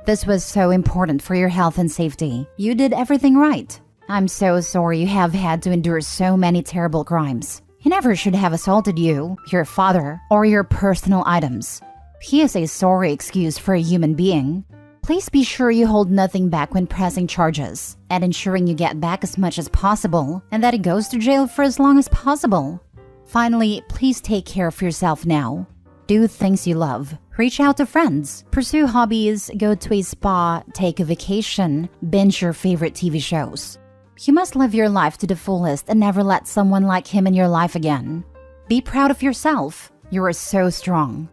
This was so important for your health and safety. You did everything right. I'm so sorry you have had to endure so many terrible crimes. He never should have assaulted you, your father, or your personal items. He is a sorry excuse for a human being. Please be sure you hold nothing back when pressing charges and ensuring you get back as much as possible and that he goes to jail for as long as possible. Finally, please take care of yourself now. Do things you love. Reach out to friends. Pursue hobbies. Go to a spa. Take a vacation. Binge your favorite TV shows. You must live your life to the fullest and never let someone like him in your life again. Be proud of yourself. You are so strong.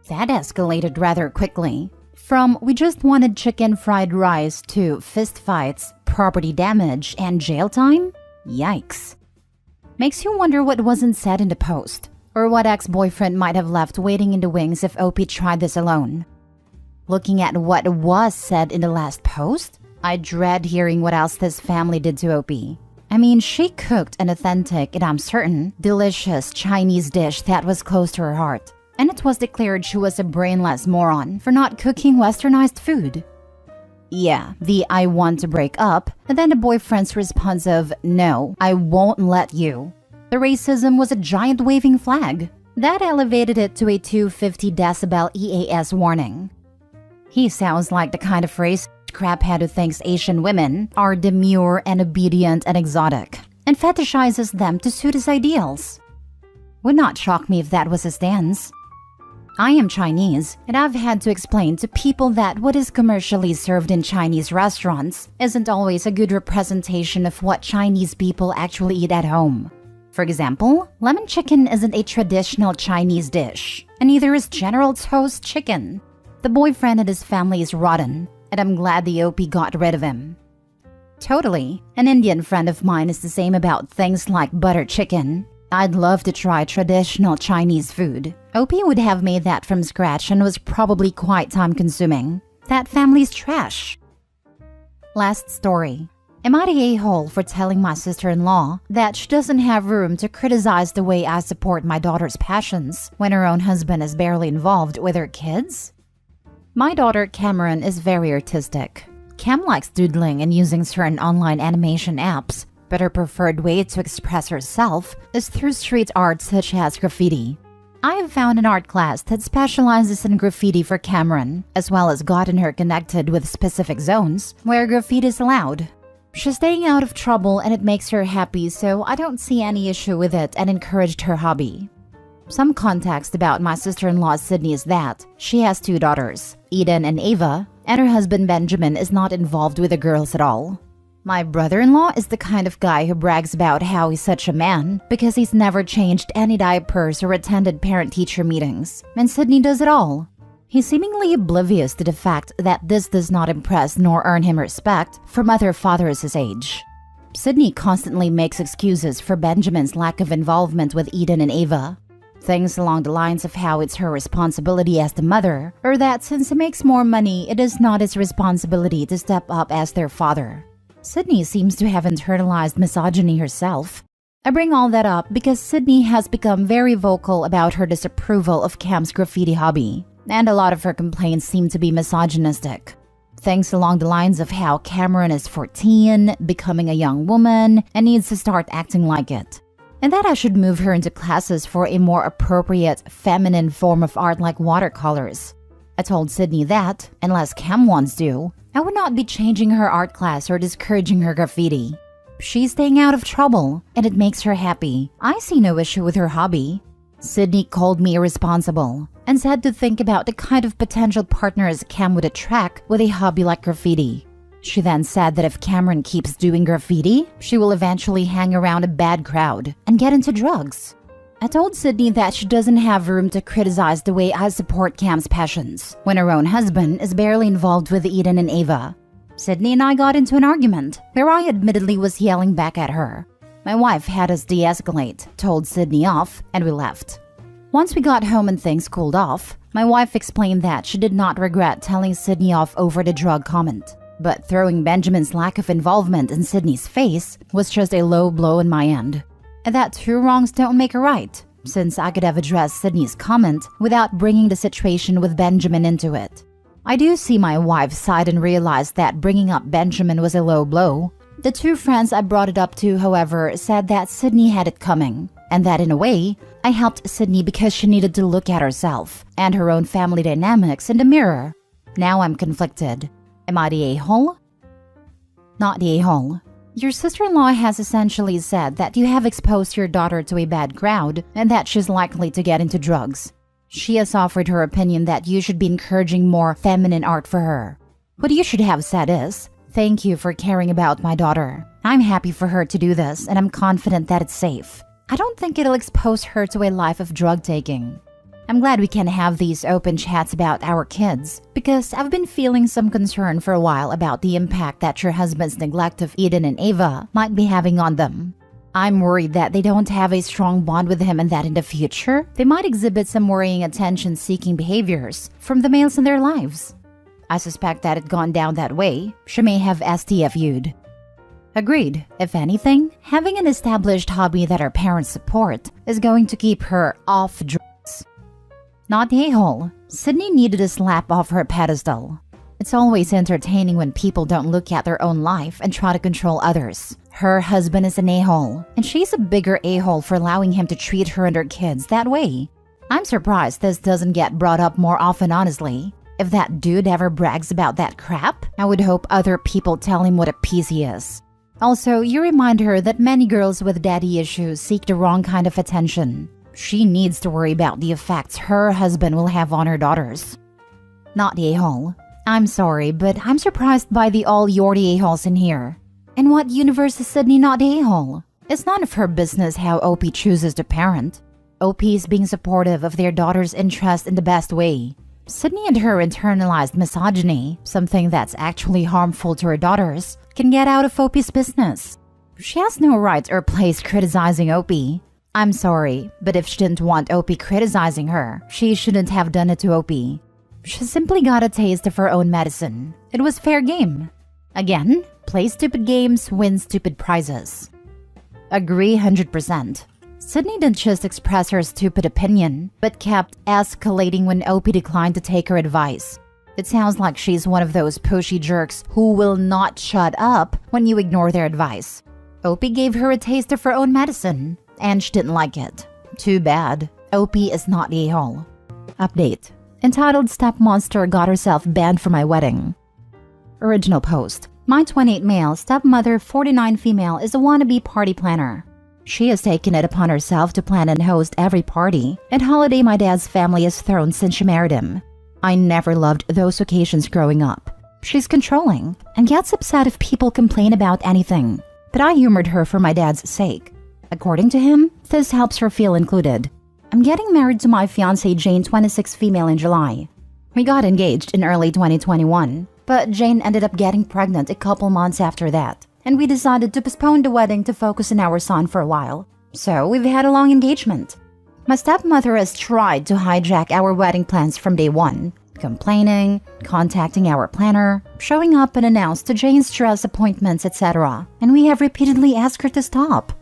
That escalated rather quickly. From we just wanted chicken fried rice to fistfights, property damage, and jail time? Yikes. Makes you wonder what wasn't said in the post, or what ex-boyfriend might have left waiting in the wings if OP tried this alone. Looking at what was said in the last post, I dread hearing what else this family did to OP. I mean, she cooked an authentic, and I'm certain, delicious Chinese dish that was close to her heart. And it was declared she was a brainless moron for not cooking westernized food. Yeah, the I want to break up, and then the boyfriend's response of, no, I won't let you. The racism was a giant waving flag. That elevated it to a 250 decibel EAS warning. He sounds like the kind of racist craphead who thinks Asian women are demure and obedient and exotic, and fetishizes them to suit his ideals. Would not shock me if that was his stance. I am Chinese, and I've had to explain to people that what is commercially served in Chinese restaurants isn't always a good representation of what Chinese people actually eat at home. For example, lemon chicken isn't a traditional Chinese dish, and neither is General Tso's chicken. The boyfriend and his family is rotten, and I'm glad the OP got rid of him. Totally. An Indian friend of mine is the same about things like butter chicken. I'd love to try traditional Chinese food. OP would have made that from scratch and was probably quite time-consuming. That family's trash. Last story. Am I the a-hole for telling my sister-in-law that she doesn't have room to criticize the way I support my daughter's passions when her own husband is barely involved with her kids? My daughter Cameron is very artistic. Cam likes doodling and using certain online animation apps, but her preferred way to express herself is through street art such as graffiti. I have found an art class that specializes in graffiti for Cameron, as well as gotten her connected with specific zones where graffiti is allowed. She's staying out of trouble and it makes her happy, so I don't see any issue with it and encouraged her hobby. Some context about my sister-in-law Sydney is that she has 2 daughters, Eden and Ava, and her husband Benjamin is not involved with the girls at all. My brother-in-law is the kind of guy who brags about how he's such a man because he's never changed any diapers or attended parent-teacher meetings, and Sydney does it all. He's seemingly oblivious to the fact that this does not impress nor earn him respect from other fathers his age. Sydney constantly makes excuses for Benjamin's lack of involvement with Eden and Ava. Things along the lines of how it's her responsibility as the mother, or that since he makes more money, it is not his responsibility to step up as their father. Sydney seems to have internalized misogyny herself. I bring all that up because Sydney has become very vocal about her disapproval of Cam's graffiti hobby, and a lot of her complaints seem to be misogynistic. Things along the lines of how Cameron is 14, becoming a young woman, and needs to start acting like it. And that I should move her into classes for a more appropriate, feminine form of art like watercolors. I told Sydney that, unless Cam wants to, I would not be changing her art class or discouraging her graffiti. She's staying out of trouble, and it makes her happy. I see no issue with her hobby. Sydney called me irresponsible and said to think about the kind of potential partners Cam would attract with a hobby like graffiti. She then said that if Cameron keeps doing graffiti, she will eventually hang around a bad crowd and get into drugs. I told Sydney that she doesn't have room to criticize the way I support Cam's passions when her own husband is barely involved with Eden and Ava. Sydney and I got into an argument where I admittedly was yelling back at her. My wife had us de-escalate, told Sydney off, and we left. Once we got home and things cooled off, my wife explained that she did not regret telling Sydney off over the drug comment. But throwing Benjamin's lack of involvement in Sydney's face was just a low blow on my end. And that two wrongs don't make a right, since I could have addressed Sydney's comment without bringing the situation with Benjamin into it. I do see my wife's side and realize that bringing up Benjamin was a low blow. The two friends I brought it up to, however, said that Sydney had it coming, and that in a way, I helped Sydney because she needed to look at herself and her own family dynamics in the mirror. Now I'm conflicted. Am I the a-hole? Not the a-hole. Your sister-in-law has essentially said that you have exposed your daughter to a bad crowd and that she's likely to get into drugs. She has offered her opinion that you should be encouraging more feminine art for her. What you should have said is, "Thank you for caring about my daughter. I'm happy for her to do this and I'm confident that it's safe. I don't think it'll expose her to a life of drug taking." I'm glad we can have these open chats about our kids because I've been feeling some concern for a while about the impact that your husband's neglect of Eden and Ava might be having on them. I'm worried that they don't have a strong bond with him and that in the future, they might exhibit some worrying attention-seeking behaviors from the males in their lives. I suspect that it gone down that way, she may have STFU'd. Agreed. If anything, having an established hobby that her parents support is going to keep her off drugs. Not the a-hole. Sydney needed a slap off her pedestal. It's always entertaining when people don't look at their own life and try to control others. Her husband is an a-hole, and she's a bigger a-hole for allowing him to treat her and her kids that way. I'm surprised this doesn't get brought up more often, honestly. If that dude ever brags about that crap, I would hope other people tell him what a piece he is. Also, you remind her that many girls with daddy issues seek the wrong kind of attention. She needs to worry about the effects her husband will have on her daughters. Not the a-hole. I'm sorry, but I'm surprised by the all you're the a-holes in here. In what universe is Sydney not the a-hole? It's none of her business how OP chooses to parent. OP is being supportive of their daughter's interest in the best way. Sydney and her internalized misogyny, something that's actually harmful to her daughters, can get out of OP's business. She has no right or place criticizing OP. I'm sorry, but if she didn't want OP criticizing her, she shouldn't have done it to OP. She simply got a taste of her own medicine. It was fair game. Again, play stupid games, win stupid prizes. Agree 100%. Sydney didn't just express her stupid opinion, but kept escalating when OP declined to take her advice. It sounds like she's one of those pushy jerks who will not shut up when you ignore their advice. OP gave her a taste of her own medicine, and she didn't like it. Too bad. OP is not the a-hole. Update. Entitled Step Monster got herself banned from my wedding. Original post. My 28 male, stepmother 49 female is a wannabe party planner. She has taken it upon herself to plan and host every party and holiday my dad's family has thrown since she married him. I never loved those occasions growing up. She's controlling and gets upset if people complain about anything, but I humored her for my dad's sake. According to him, this helps her feel included. I'm getting married to my fiancée Jane, 26 female, in July. We got engaged in early 2021, but Jane ended up getting pregnant a couple months after that, and we decided to postpone the wedding to focus on our son for a while. So we've had a long engagement. My stepmother has tried to hijack our wedding plans from day one, complaining, contacting our planner, showing up unannounced to Jane's dress appointments, etc., and we have repeatedly asked her to stop.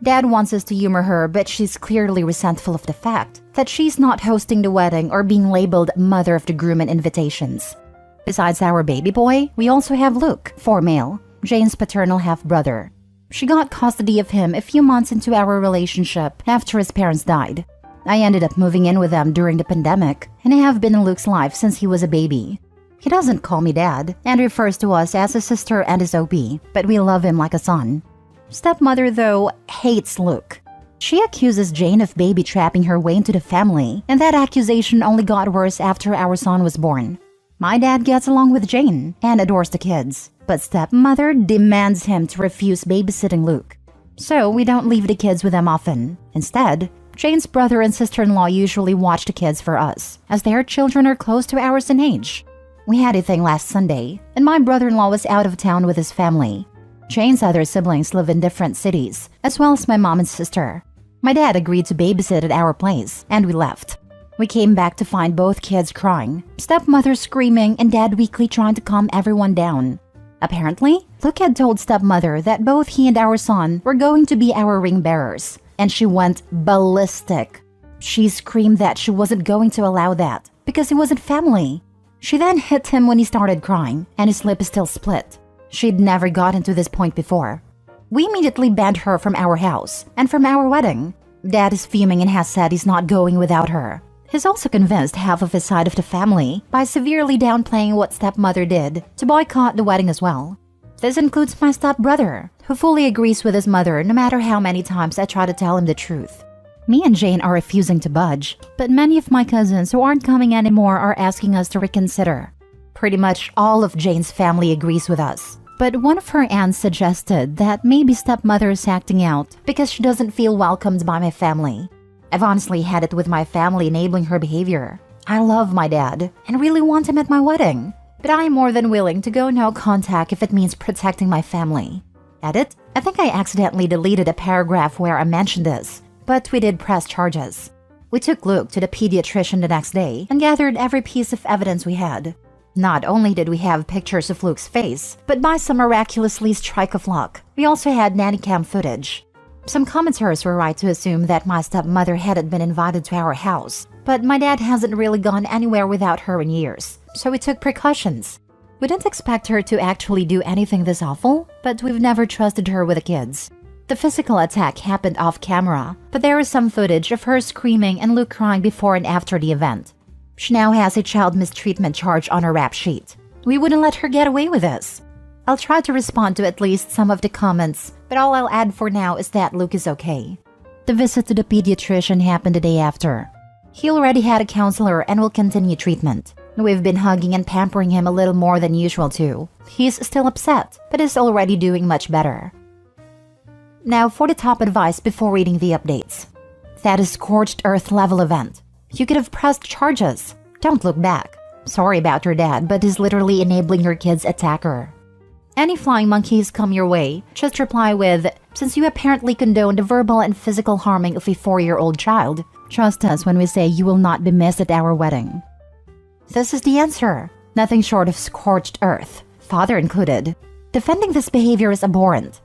Dad wants us to humor her, but she's clearly resentful of the fact that she's not hosting the wedding or being labeled mother of the groom in invitations. Besides our baby boy, we also have Luke, 4 male, Jane's paternal half-brother. She got custody of him a few months into our relationship after his parents died. I ended up moving in with them during the pandemic, and I have been in Luke's life since he was a baby. He doesn't call me dad and refers to us as a sister and his OP, but we love him like a son. Stepmother, though, hates Luke. She accuses Jane of baby-trapping her way into the family, and that accusation only got worse after our son was born. My dad gets along with Jane and adores the kids, but stepmother demands him to refuse babysitting Luke. So we don't leave the kids with them often. Instead, Jane's brother and sister-in-law usually watch the kids for us, as their children are close to ours in age. We had a thing last Sunday, and my brother-in-law was out of town with his family. Jane's other siblings live in different cities, as well as my mom and sister. My dad agreed to babysit at our place, and we left. We came back to find both kids crying, stepmother screaming, and dad weakly trying to calm everyone down. Apparently, Luke had told stepmother that both he and our son were going to be our ring bearers, and she went ballistic. She screamed that she wasn't going to allow that, because he wasn't family. She then hit him when he started crying, and his lip is still split. She'd never gotten to this point before. We immediately banned her from our house and from our wedding. Dad is fuming and has said he's not going without her. He's also convinced half of his side of the family by severely downplaying what stepmother did to boycott the wedding as well. This includes my stepbrother, who fully agrees with his mother no matter how many times I try to tell him the truth. Me and Jane are refusing to budge, but many of my cousins who aren't coming anymore are asking us to reconsider. Pretty much all of Jane's family agrees with us, but one of her aunts suggested that maybe stepmother is acting out because she doesn't feel welcomed by my family. I've honestly had it with my family enabling her behavior. I love my dad and really want him at my wedding, but I am more than willing to go no contact if it means protecting my family. Edit, I think I accidentally deleted a paragraph where I mentioned this, but we did press charges. We took Luke to the pediatrician the next day and gathered every piece of evidence we had. Not only did we have pictures of Luke's face, but by some miraculously strike of luck, we also had nanny cam footage. Some commenters were right to assume that my stepmother hadn't been invited to our house, but my dad hasn't really gone anywhere without her in years, so we took precautions. We didn't expect her to actually do anything this awful, but we've never trusted her with the kids. The physical attack happened off camera, but there is some footage of her screaming and Luke crying before and after the event. She now has a child mistreatment charge on her rap sheet. We wouldn't let her get away with this. I'll try to respond to at least some of the comments, but all I'll add for now is that Luke is okay. The visit to the pediatrician happened the day after. He already had a counselor and will continue treatment. We've been hugging and pampering him a little more than usual too. He's still upset, but is already doing much better. Now for the top advice before reading the updates. That is scorched earth level event. You could have pressed charges. Don't look back. Sorry about your dad, but he's literally enabling your kid's attacker. Any flying monkeys come your way, just reply with, since you apparently condone the verbal and physical harming of a 4-year-old child, trust us when we say you will not be missed at our wedding. This is the answer. Nothing short of scorched earth, father included. Defending this behavior is abhorrent.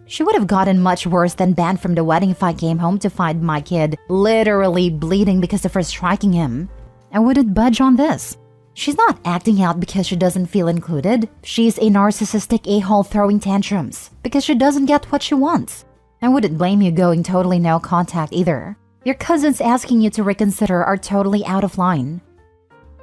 She would have gotten much worse than banned from the wedding if I came home to find my kid literally bleeding because of her striking him. I wouldn't budge on this. She's not acting out because she doesn't feel included. She's a narcissistic a-hole throwing tantrums because she doesn't get what she wants. I wouldn't blame you going totally no contact either. Your cousins asking you to reconsider are totally out of line.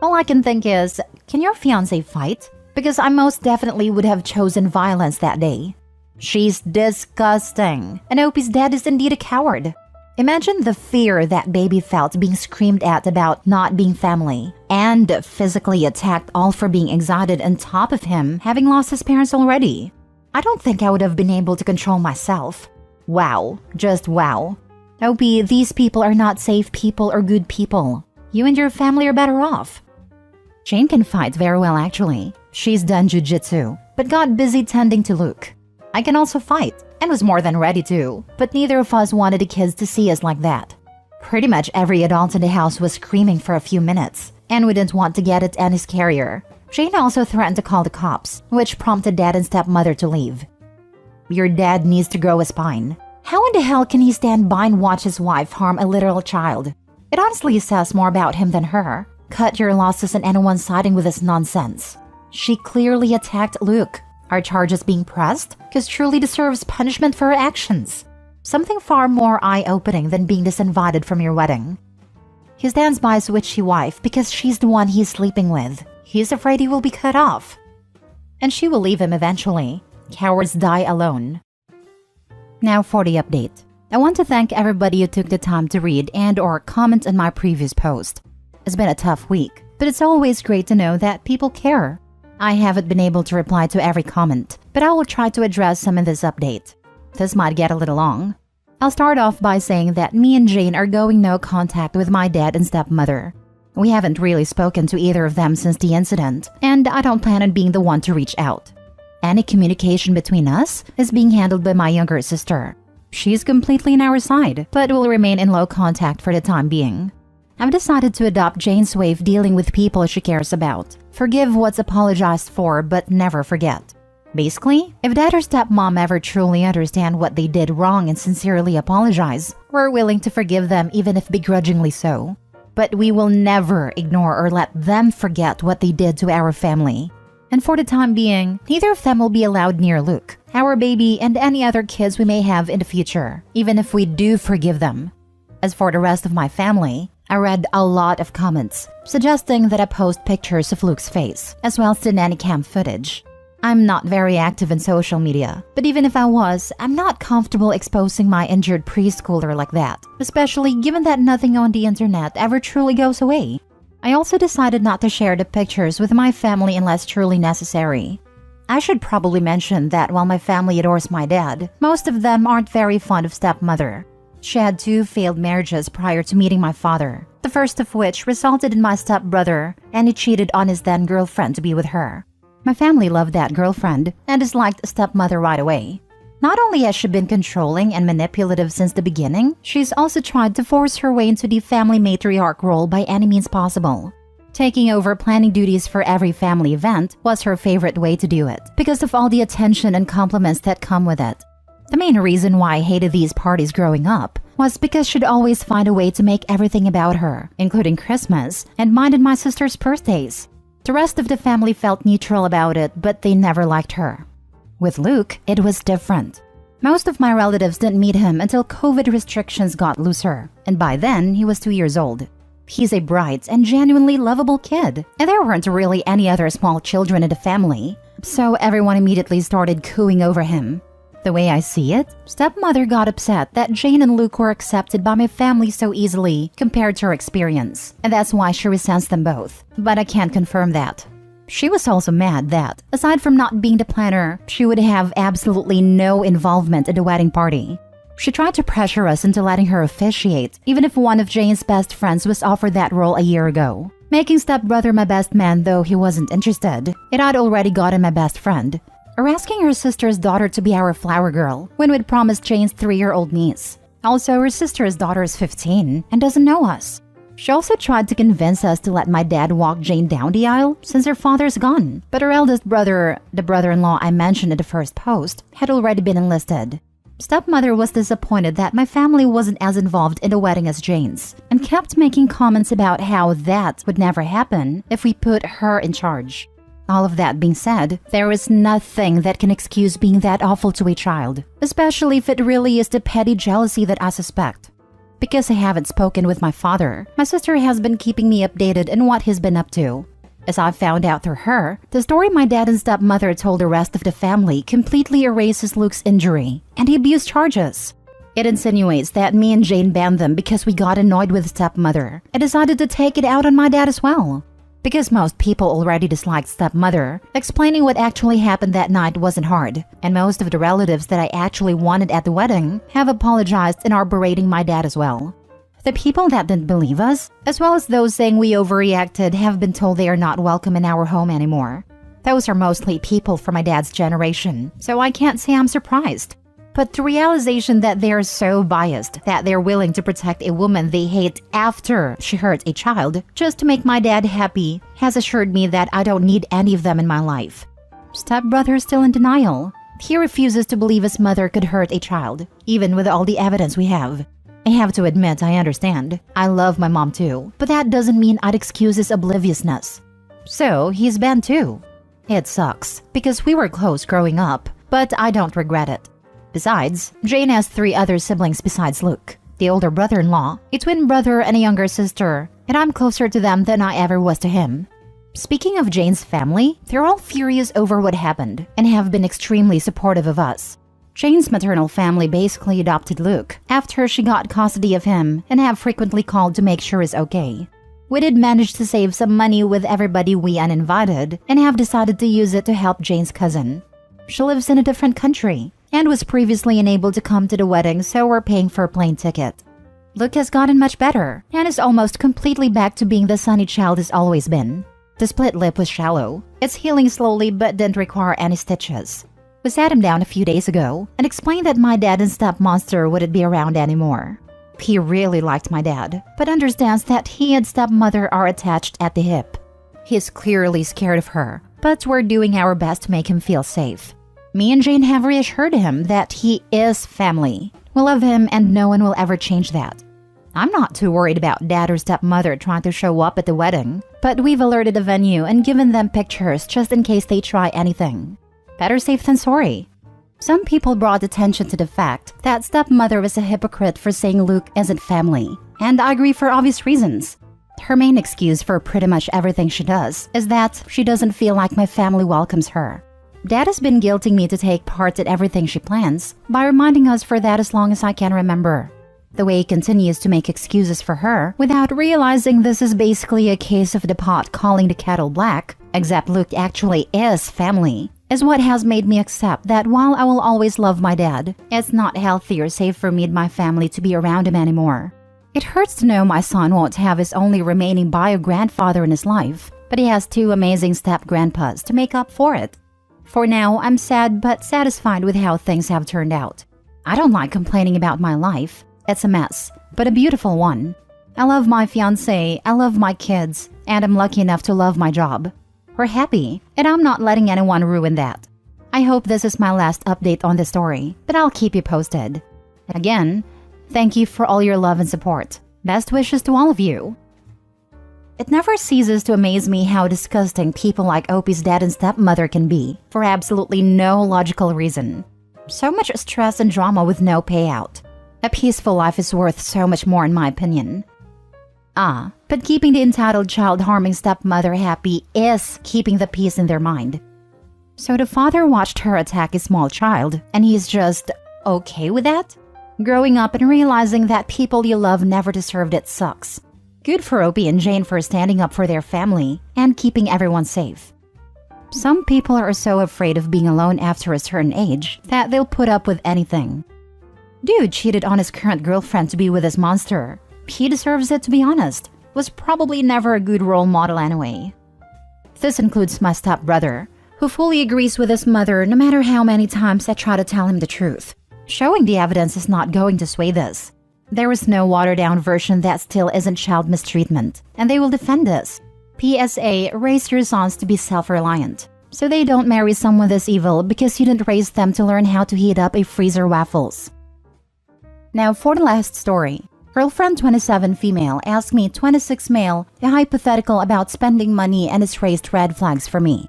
All I can think is, can your fiancé fight? Because I most definitely would have chosen violence that day. She's disgusting, and Opie's dad is indeed a coward. Imagine the fear that baby felt being screamed at about not being family, and physically attacked all for being excited on top of him having lost his parents already. I don't think I would have been able to control myself. Wow, just wow. Opie, these people are not safe people or good people. You and your family are better off. Jane can fight very well actually. She's done jujitsu, but got busy tending to Luke. I can also fight, and was more than ready to, but neither of us wanted the kids to see us like that. Pretty much every adult in the house was screaming for a few minutes, and we didn't want to get it any scarier. Jane also threatened to call the cops, which prompted dad and stepmother to leave. Your dad needs to grow a spine. How in the hell can he stand by and watch his wife harm a literal child? It honestly says more about him than her. Cut your losses and anyone siding with this nonsense. She clearly attacked Luke. Are charges being pressed? Because truly deserves punishment for her actions. Something far more eye-opening than being disinvited from your wedding. He stands by his witchy wife because she's the one he's sleeping with. He's afraid he will be cut off. And she will leave him eventually. Cowards die alone. Now for the update. I want to thank everybody who took the time to read and or comment on my previous post. It's been a tough week, but it's always great to know that people care. I haven't been able to reply to every comment, but I will try to address some in this update. This might get a little long. I'll start off by saying that me and Jane are going no contact with my dad and stepmother. We haven't really spoken to either of them since the incident, and I don't plan on being the one to reach out. Any communication between us is being handled by my younger sister. She's completely on our side, but will remain in low contact for the time being. I've decided to adopt Jane's way of dealing with people she cares about. Forgive what's apologized for, but never forget. Basically, if dad or stepmom ever truly understand what they did wrong and sincerely apologize, we're willing to forgive them even if begrudgingly so. But we will never ignore or let them forget what they did to our family. And for the time being, neither of them will be allowed near Luke, our baby, and any other kids we may have in the future, even if we do forgive them. As for the rest of my family, I read a lot of comments suggesting that I post pictures of Luke's face, as well as the nanny cam footage. I'm not very active in social media, but even if I was, I'm not comfortable exposing my injured preschooler like that, especially given that nothing on the internet ever truly goes away. I also decided not to share the pictures with my family unless truly necessary. I should probably mention that while my family adores my dad, most of them aren't very fond of stepmother. She had 2 failed marriages prior to meeting my father, the first of which resulted in my stepbrother, and he cheated on his then-girlfriend to be with her. My family loved that girlfriend and disliked stepmother right away. Not only has she been controlling and manipulative since the beginning, she's also tried to force her way into the family matriarch role by any means possible. Taking over planning duties for every family event was her favorite way to do it, because of all the attention and compliments that come with it. The main reason why I hated these parties growing up was because she'd always find a way to make everything about her, including Christmas and mine and my sister's birthdays. The rest of the family felt neutral about it, but they never liked her. With Luke, it was different. Most of my relatives didn't meet him until COVID restrictions got looser, and by then he was 2 years old. He's a bright and genuinely lovable kid, and there weren't really any other small children in the family, so everyone immediately started cooing over him. The way I see it, stepmother got upset that Jane and Luke were accepted by my family so easily compared to her experience, and that's why she resents them both, but I can't confirm that. She was also mad that, aside from not being the planner, she would have absolutely no involvement in the wedding party. She tried to pressure us into letting her officiate, even if one of Jane's best friends was offered that role a year ago. Making stepbrother my best man though he wasn't interested, it had already gotten my best friend. Or asking her sister's daughter to be our flower girl, when we'd promised Jane's 3-year-old niece. Also, her sister's daughter is 15 and doesn't know us. She also tried to convince us to let my dad walk Jane down the aisle since her father's gone, but her eldest brother, the brother-in-law I mentioned in the first post, had already been enlisted. Stepmother was disappointed that my family wasn't as involved in the wedding as Jane's, and kept making comments about how that would never happen if we put her in charge. All of that being said, there is nothing that can excuse being that awful to a child, especially if it really is the petty jealousy that I suspect. Because I haven't spoken with my father, my sister has been keeping me updated on what he's been up to. As I found out through her, the story my dad and stepmother told the rest of the family completely erases Luke's injury and the abuse charges. It insinuates that me and Jane banned them because we got annoyed with stepmother and decided to take it out on my dad as well. Because most people already disliked stepmother, explaining what actually happened that night wasn't hard, and most of the relatives that I actually wanted at the wedding have apologized and are berating my dad as well. The people that didn't believe us, as well as those saying we overreacted, have been told they are not welcome in our home anymore. Those are mostly people from my dad's generation, so I can't say I'm surprised. But the realization that they're so biased that they're willing to protect a woman they hate after she hurt a child just to make my dad happy has assured me that I don't need any of them in my life. Stepbrother is still in denial. He refuses to believe his mother could hurt a child, even with all the evidence we have. I have to admit, I understand. I love my mom too, but that doesn't mean I'd excuse his obliviousness. So, he's banned too. It sucks, because we were close growing up, but I don't regret it. Besides, Jane has 3 other siblings besides Luke, the older brother-in-law, a twin brother, and a younger sister, and I'm closer to them than I ever was to him. Speaking of Jane's family, they're all furious over what happened and have been extremely supportive of us. Jane's maternal family basically adopted Luke after she got custody of him and have frequently called to make sure he's okay. We did manage to save some money with everybody we uninvited and have decided to use it to help Jane's cousin. She lives in a different country and was previously unable to come to the wedding, so we're paying for a plane ticket. Luke has gotten much better and is almost completely back to being the sunny child he's always been. The split lip was shallow. It's healing slowly but didn't require any stitches. We sat him down a few days ago and explained that my dad and stepmonster wouldn't be around anymore. He really liked my dad, but understands that he and stepmother are attached at the hip. He's clearly scared of her, but we're doing our best to make him feel safe. Me and Jane have reassured him that he is family. We love him and no one will ever change that. I'm not too worried about dad or stepmother trying to show up at the wedding, but we've alerted the venue and given them pictures just in case they try anything. Better safe than sorry. Some people brought attention to the fact that stepmother was a hypocrite for saying Luke isn't family, and I agree for obvious reasons. Her main excuse for pretty much everything she does is that she doesn't feel like my family welcomes her. Dad has been guilting me to take part in everything she plans by reminding us for that as long as I can remember. The way he continues to make excuses for her without realizing this is basically a case of the pot calling the kettle black, except Luke actually is family, is what has made me accept that while I will always love my dad, it's not healthy or safe for me and my family to be around him anymore. It hurts to know my son won't have his only remaining bio-grandfather in his life, but he has 2 amazing step-grandpas to make up for it. For now, I'm sad but satisfied with how things have turned out. I don't like complaining about my life. It's a mess, but a beautiful one. I love my fiancé, I love my kids, and I'm lucky enough to love my job. We're happy, and I'm not letting anyone ruin that. I hope this is my last update on the story, but I'll keep you posted. And again, thank you for all your love and support. Best wishes to all of you. It never ceases to amaze me how disgusting people like Opie's dad and stepmother can be, for absolutely no logical reason. So much stress and drama with no payout. A peaceful life is worth so much more in my opinion. But keeping the entitled child-harming stepmother happy is keeping the peace in their mind. So the father watched her attack a small child, and he's just okay with that? Growing up and realizing that people you love never deserved it sucks. Good for Opie and Jane for standing up for their family and keeping everyone safe. Some people are so afraid of being alone after a certain age that they'll put up with anything. Dude cheated on his current girlfriend to be with his monster. He deserves it, to be honest. Was probably never a good role model anyway. This includes my stepbrother, who fully agrees with his mother no matter how many times I try to tell him the truth. Showing the evidence is not going to sway this. There is no watered-down version that still isn't child mistreatment, and they will defend this. PSA, raise your sons to be self-reliant, so they don't marry someone this evil because you didn't raise them to learn how to heat up a freezer waffles. Now for the last story. Girlfriend 27 female asked me 26 male a hypothetical about spending money and it's raised red flags for me.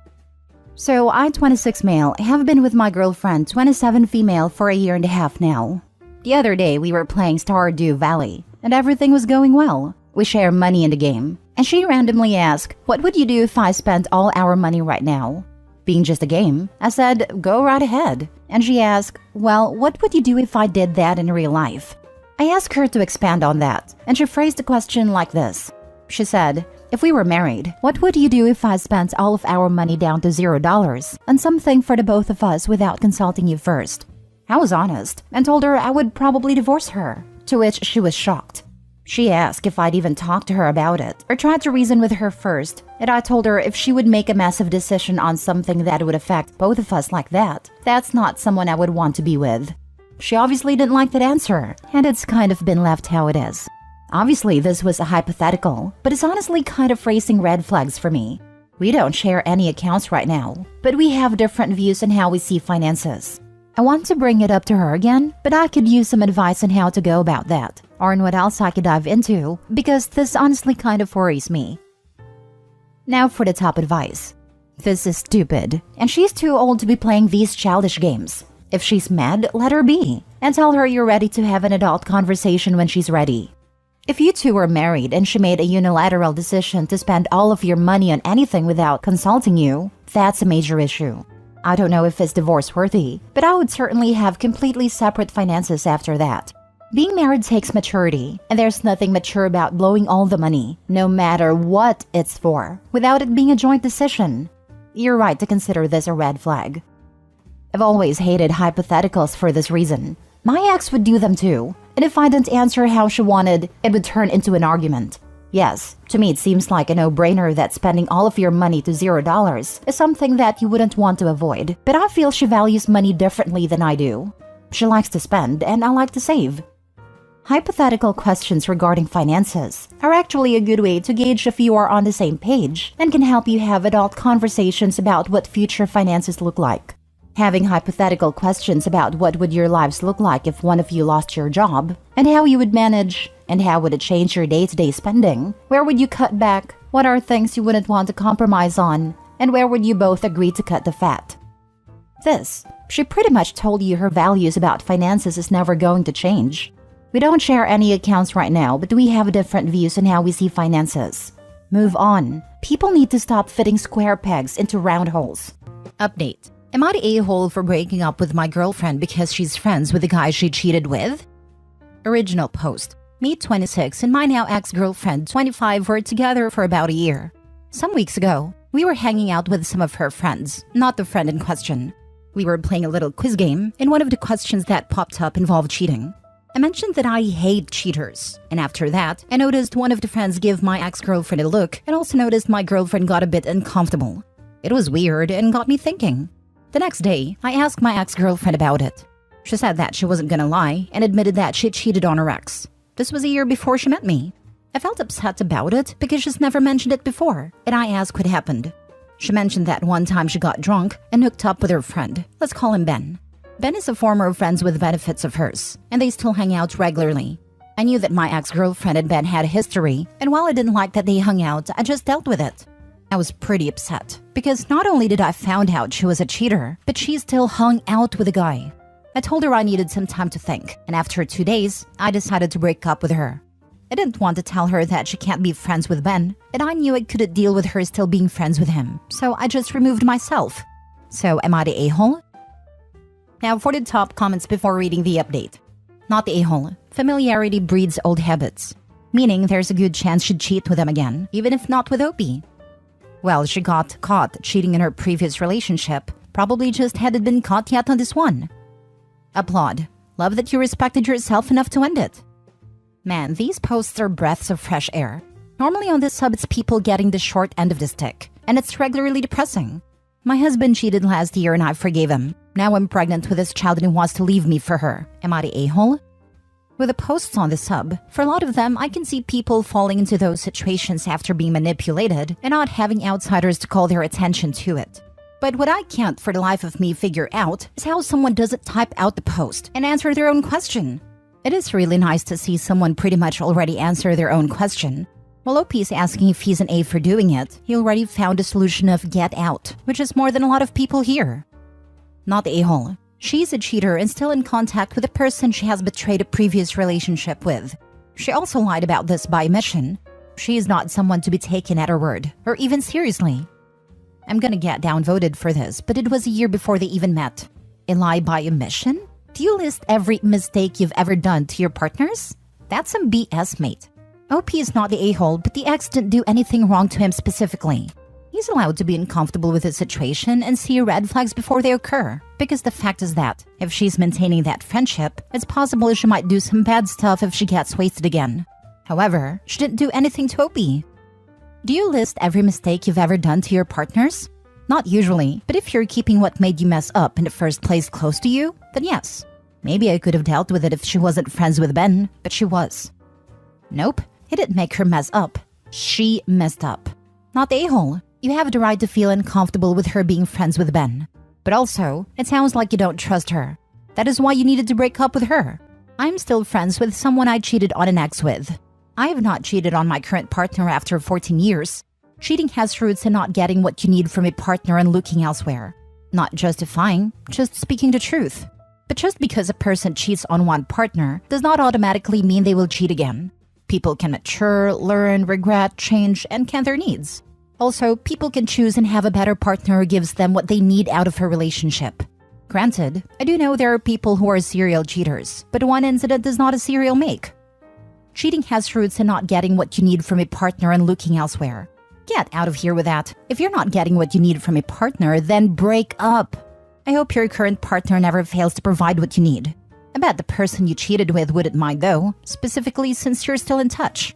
So I 26 male have been with my girlfriend 27 female for a year and a half now. The other day we were playing Stardew Valley and everything was going well. We share money in the game and she randomly asked, "What would you do if I spent all our money right now?" Being just a game, I said, "Go right ahead." And she asked, "Well, what would you do if I did that in real life?" I asked her to expand on that, and she phrased the question like this. She said, "If we were married, what would you do if I spent all of our money down to $0 and something for the both of us without consulting you first?" I was honest and told her I would probably divorce her, to which she was shocked. She asked if I'd even talked to her about it or tried to reason with her first, and I told her if she would make a massive decision on something that would affect both of us like that, that's not someone I would want to be with. She obviously didn't like that answer, and it's kind of been left how it is. Obviously, this was a hypothetical, but it's honestly kind of raising red flags for me. We don't share any accounts right now, but we have different views on how we see finances. I want to bring it up to her again, but I could use some advice on how to go about that, or on what else I could dive into, because this honestly kind of worries me. Now for the top advice. This is stupid, and she's too old to be playing these childish games. If she's mad, let her be, and tell her you're ready to have an adult conversation when she's ready. If you two were married and she made a unilateral decision to spend all of your money on anything without consulting you, that's a major issue. I don't know if it's divorce-worthy, but I would certainly have completely separate finances after that. Being married takes maturity, and there's nothing mature about blowing all the money, no matter what it's for, without it being a joint decision. You're right to consider this a red flag. I've always hated hypotheticals for this reason. My ex would do them too, and if I didn't answer how she wanted, it would turn into an argument. Yes, to me it seems like a no-brainer that spending all of your money to $0 is something that you wouldn't want to avoid, but I feel she values money differently than I do. She likes to spend, and I like to save. Hypothetical questions regarding finances are actually a good way to gauge if you are on the same page and can help you have adult conversations about what future finances look like. Having hypothetical questions about what would your lives look like if one of you lost your job, and how you would manage, and how would it change your day-to-day spending, where would you cut back, what are things you wouldn't want to compromise on, and where would you both agree to cut the fat. She pretty much told you her values about finances is never going to change. We don't share any accounts right now, but we have different views on how we see finances. Move on. People need to stop fitting square pegs into round holes. Update. Am I the a-hole for breaking up with my girlfriend because she's friends with the guy she cheated with? Original post. Me, 26, and my now ex-girlfriend, 25, were together for about a year. Some weeks ago, we were hanging out with some of her friends, not the friend in question. We were playing a little quiz game, and one of the questions that popped up involved cheating. I mentioned that I hate cheaters, and after that, I noticed one of the friends give my ex-girlfriend a look, and also noticed my girlfriend got a bit uncomfortable. It was weird and got me thinking. The next day, I asked my ex-girlfriend about it. She said that she wasn't gonna lie and admitted that she cheated on her ex. This was a year before she met me. I felt upset about it because she's never mentioned it before, and I asked what happened. She mentioned that one time she got drunk and hooked up with her friend. Let's call him Ben. Ben is a former friends with benefits of hers, and they still hang out regularly. I knew that my ex-girlfriend and Ben had a history, and while I didn't like that they hung out, I just dealt with it. I was pretty upset, because not only did I find out she was a cheater, but she still hung out with a guy. I told her I needed some time to think, and after 2 days, I decided to break up with her. I didn't want to tell her that she can't be friends with Ben, and I knew I couldn't deal with her still being friends with him, so I just removed myself. So am I the a-hole? Now for the top comments before reading the update. Not the a-hole. Familiarity breeds old habits. Meaning there's a good chance she'd cheat with him again, even if not with Opie. Well, she got caught cheating in her previous relationship. Probably just hadn't been caught yet on this one. Applaud. Love that you respected yourself enough to end it. Man, these posts are breaths of fresh air. Normally on this sub, it's people getting the short end of the stick, and it's regularly depressing. My husband cheated last year and I forgave him. Now I'm pregnant with this child and he wants to leave me for her. Am I the a-hole? With the posts on the sub, for a lot of them, I can see people falling into those situations after being manipulated and not having outsiders to call their attention to it. But what I can't for the life of me figure out is how someone doesn't type out the post and answer their own question. It is really nice to see someone pretty much already answer their own question. While OP is asking if he's an A for doing it, he already found a solution of get out, which is more than a lot of people here. Not the a-hole. She's a cheater and still in contact with the person she has betrayed a previous relationship with. She also lied about this by omission. She is not someone to be taken at her word, or even seriously. I'm gonna get downvoted for this, but it was a year before they even met. A lie by omission? Do you list every mistake you've ever done to your partners? That's some BS, mate. OP is not the a-hole, but the ex didn't do anything wrong to him specifically. He's allowed to be uncomfortable with the situation and see red flags before they occur. Because the fact is that, if she's maintaining that friendship, it's possible she might do some bad stuff if she gets wasted again. However, she didn't do anything to Opie. Do you list every mistake you've ever done to your partners? Not usually, but if you're keeping what made you mess up in the first place close to you, then yes. Maybe I could have dealt with it if she wasn't friends with Ben, but she was. Nope, he didn't make her mess up. She messed up. Not the a-hole. You have the right to feel uncomfortable with her being friends with Ben. But also, it sounds like you don't trust her. That is why you needed to break up with her. I'm still friends with someone I cheated on an ex with. I have not cheated on my current partner after 14 years. Cheating has roots in not getting what you need from a partner and looking elsewhere. Not justifying, just speaking the truth. But just because a person cheats on one partner does not automatically mean they will cheat again. People can mature, learn, regret, change, and can their needs. Also, people can choose and have a better partner who gives them what they need out of a relationship. Granted, I do know there are people who are serial cheaters, but one incident is not a serial make. Cheating has roots in not getting what you need from a partner and looking elsewhere. Get out of here with that. If you're not getting what you need from a partner, then break up. I hope your current partner never fails to provide what you need. I bet the person you cheated with wouldn't mind though, specifically since you're still in touch.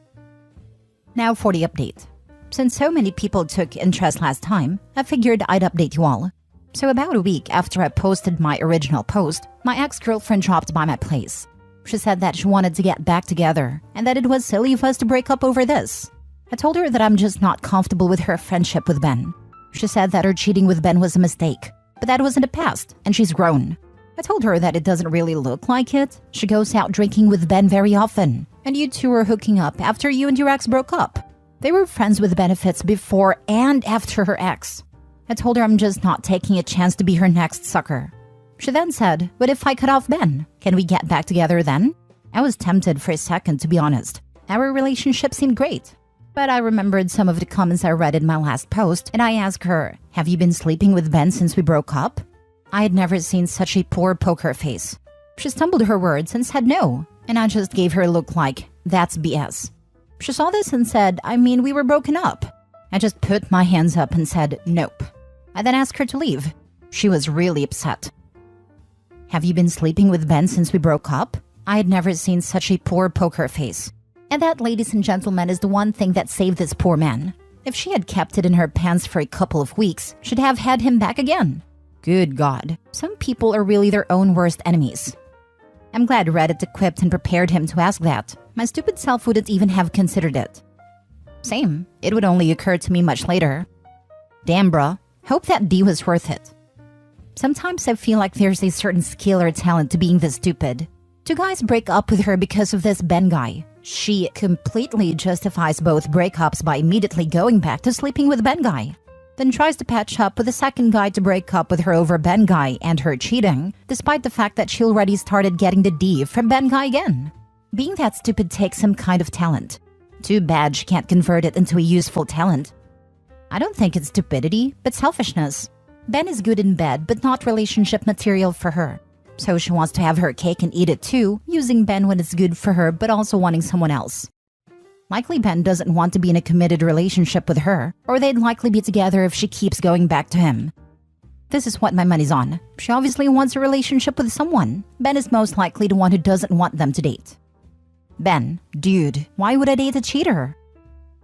Now for the update. Since so many people took interest last time, I figured I'd update you all. So about a week after I posted my original post, my ex-girlfriend dropped by my place. She said that she wanted to get back together and that it was silly of us to break up over this. I told her that I'm just not comfortable with her friendship with Ben. She said that her cheating with Ben was a mistake, but that was in the past and she's grown. I told her that it doesn't really look like it. She goes out drinking with Ben very often, and you two were hooking up after you and your ex broke up. They were friends with benefits before and after her ex. I told her I'm just not taking a chance to be her next sucker. She then said, "What if I cut off Ben? Can we get back together then?" I was tempted for a second, to be honest. Our relationship seemed great. But I remembered some of the comments I read in my last post, and I asked her, "Have you been sleeping with Ben since we broke up?" I had never seen such a poor poker face. She stumbled her words and said no, and I just gave her a look like, "That's BS." She saw this and said, "I mean, we were broken up." I just put my hands up and said, "Nope." I then asked her to leave. She was really upset. "Have you been sleeping with Ben since we broke up?" I had never seen such a poor poker face. And that, ladies and gentlemen, is the one thing that saved this poor man. If she had kept it in her pants for a couple of weeks, she'd have had him back again. Good God, some people are really their own worst enemies. I'm glad Reddit equipped and prepared him to ask that. My stupid self wouldn't even have considered it. Same, it would only occur to me much later. Damn bruh, hope that D was worth it. Sometimes I feel like there's a certain skill or talent to being this stupid. Two guys break up with her because of this Ben guy. She completely justifies both breakups by immediately going back to sleeping with Ben guy. Then tries to patch up with the second guy to break up with her over Ben guy and her cheating, despite the fact that she already started getting the D from Ben guy again. Being that stupid takes some kind of talent. Too bad she can't convert it into a useful talent. I don't think it's stupidity, but selfishness. Ben is good in bed, but not relationship material for her. So she wants to have her cake and eat it too, using Ben when it's good for her, but also wanting someone else. Likely Ben doesn't want to be in a committed relationship with her, or they'd likely be together if she keeps going back to him. This is what my money's on. She obviously wants a relationship with someone. Ben is most likely the one who doesn't want them to date. Ben, dude, why would I date a cheater?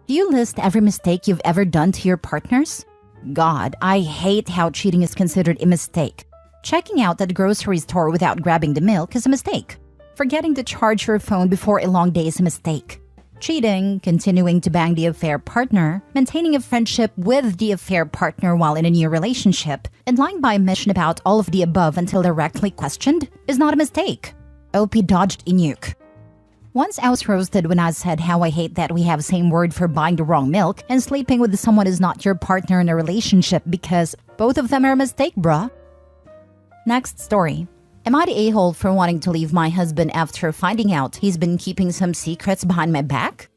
Do you list every mistake you've ever done to your partners? God, I hate how cheating is considered a mistake. Checking out at the grocery store without grabbing the milk is a mistake. Forgetting to charge your phone before a long day is a mistake. Cheating, continuing to bang the affair partner, maintaining a friendship with the affair partner while in a new relationship, and lying by omission about all of the above until directly questioned is not a mistake. OP dodged a nuke. Once I was roasted when I said how I hate that we have same word for buying the wrong milk and sleeping with someone is not your partner in a relationship because both of them are a mistake, bruh. Next story. Am I the a-hole for wanting to leave my husband after finding out he's been keeping some secrets behind my back?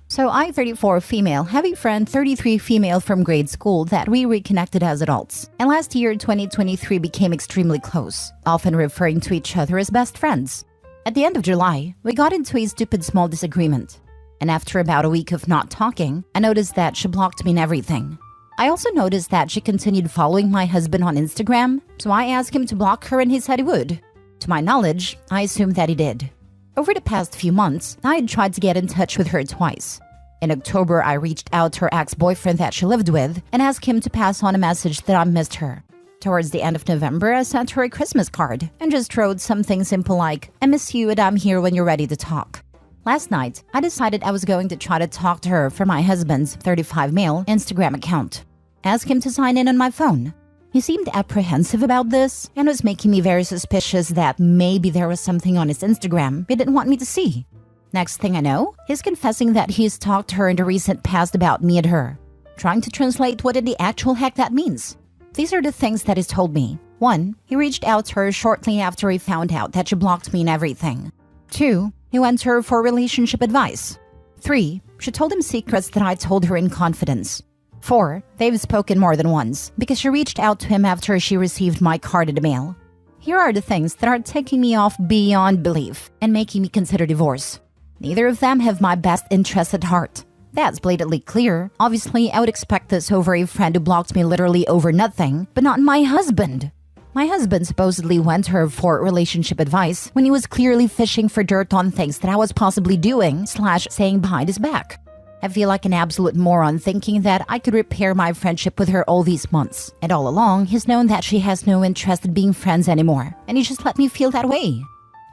So I, 34 female, have a friend, 33 female from grade school that we reconnected as adults. And last year, 2023, became extremely close, often referring to each other as best friends. At the end of July, we got into a stupid small disagreement. And after about a week of not talking, I noticed that she blocked me and everything. I also noticed that she continued following my husband on Instagram, so I asked him to block her and he said he would. To my knowledge, I assumed that he did. Over the past few months, I had tried to get in touch with her twice. In October, I reached out to her ex-boyfriend that she lived with and asked him to pass on a message that I missed her. Towards the end of November, I sent her a Christmas card and just wrote something simple like, "I miss you and I'm here when you're ready to talk." Last night, I decided I was going to try to talk to her from my husband's 35 male Instagram account. Ask him to sign in on my phone. He seemed apprehensive about this and was making me very suspicious that maybe there was something on his Instagram he didn't want me to see. Next thing I know, he's confessing that he's talked to her in the recent past about me and her, trying to translate what in the actual heck that means. These are the things that he's told me. 1. He reached out to her shortly after he found out that she blocked me and everything. 2. He went to her for relationship advice. 3. She told him secrets that I told her in confidence. 4. They've spoken more than once because she reached out to him after she received my card in the mail. Here are the things that are taking me off beyond belief and making me consider divorce. Neither of them have my best interest at heart. That's blatantly clear. Obviously, I would expect this over a friend who blocked me literally over nothing, but not my husband. My husband supposedly went to her for relationship advice when he was clearly fishing for dirt on things that I was possibly doing / saying behind his back. I feel like an absolute moron thinking that I could repair my friendship with her all these months. And all along, he's known that she has no interest in being friends anymore. And he just let me feel that way.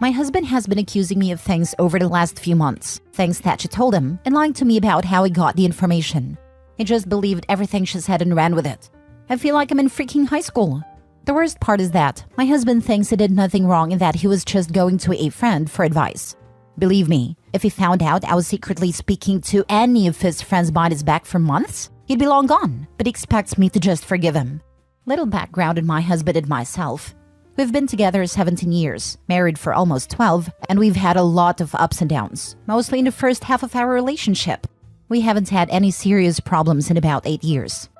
My husband has been accusing me of things over the last few months. Things that she told him and lying to me about how he got the information. He just believed everything she said and ran with it. I feel like I'm in freaking high school. The worst part is that my husband thinks he did nothing wrong and that he was just going to a friend for advice. Believe me, if he found out I was secretly speaking to any of his friends behind his back for months, he'd be long gone, but he expects me to just forgive him. Little background on my husband and myself. We've been together 17 years, married for almost 12, and we've had a lot of ups and downs, mostly in the first half of our relationship. We haven't had any serious problems in about 8 years.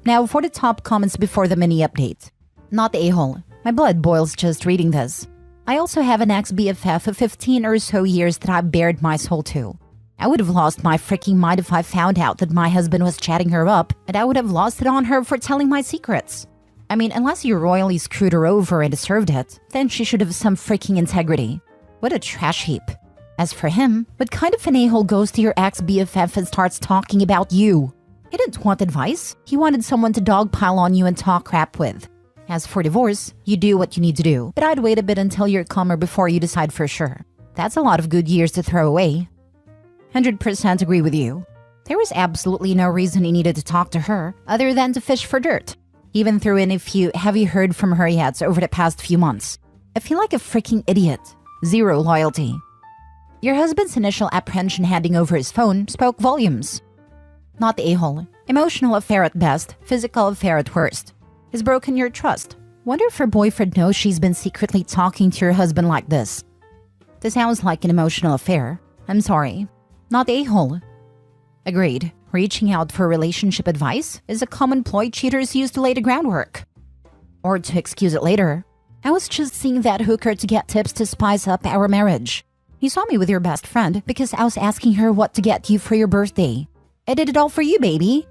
Now for the top comments before the mini update. Not the a-hole. My blood boils just reading this. I also have an ex-BFF of 15 or so years that I bared my soul to. I would have lost my freaking mind if I found out that my husband was chatting her up, and I would have lost it on her for telling my secrets. I mean, unless you royally screwed her over and deserved it, then she should have some freaking integrity. What a trash heap. As for him, what kind of an a-hole goes to your ex-BFF and starts talking about you? He didn't want advice. He wanted someone to dogpile on you and talk crap with. As for divorce, you do what you need to do, but I'd wait a bit until you're calmer before you decide for sure. That's a lot of good years to throw away. 100% agree with you. There was absolutely no reason he needed to talk to her other than to fish for dirt. Even threw in a few "have you heard from her yet" over the past few months. I feel like a freaking idiot. Zero loyalty. Your husband's initial apprehension handing over his phone spoke volumes. Not the a-hole. Emotional affair at best, physical affair at worst. He's broken your trust. Wonder if her boyfriend knows she's been secretly talking to your husband like this. This sounds like an emotional affair. I'm sorry. Not the a-hole. Agreed. Reaching out for relationship advice is a common ploy cheaters use to lay the groundwork. Or to excuse it later. I was just seeing that hooker to get tips to spice up our marriage. You saw me with your best friend because I was asking her what to get you for your birthday. I did it all for you, baby.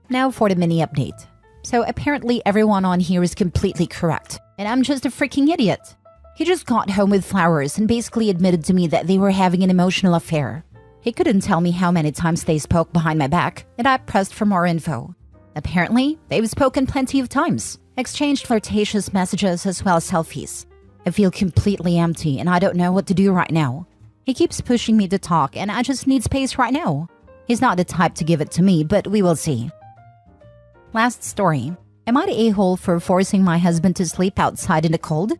Now for the mini update. So apparently everyone on here is completely correct, and I'm just a freaking idiot. He just got home with flowers and basically admitted to me that they were having an emotional affair. He couldn't tell me how many times they spoke behind my back, and I pressed for more info. Apparently, they've spoken plenty of times, exchanged flirtatious messages as well as selfies. I feel completely empty and I don't know what to do right now. He keeps pushing me to talk and I just need space right now. He's not the type to give it to me, but we will see. Last story. Am I the a-hole for forcing my husband to sleep outside in the cold?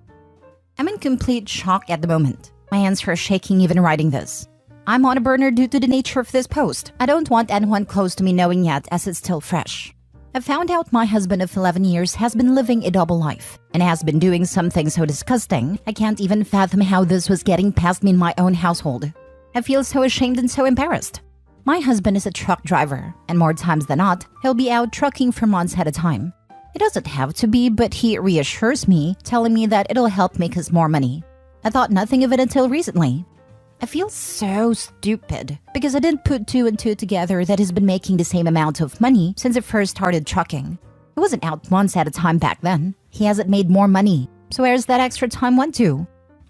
I'm in complete shock at the moment. My hands are shaking even writing this. I'm on a burner due to the nature of this post. I don't want anyone close to me knowing yet as it's still fresh. I found out my husband of 11 years has been living a double life and has been doing something so disgusting, I can't even fathom how this was getting past me in my own household. I feel so ashamed and so embarrassed. My husband is a truck driver, and more times than not, he'll be out trucking for months at a time. It doesn't have to be, but he reassures me, telling me that it'll help make us more money. I thought nothing of it until recently. I feel so stupid because I didn't put 2 and 2 together that he's been making the same amount of money since he first started trucking. He wasn't out months at a time back then. He hasn't made more money. So where's that extra time went to?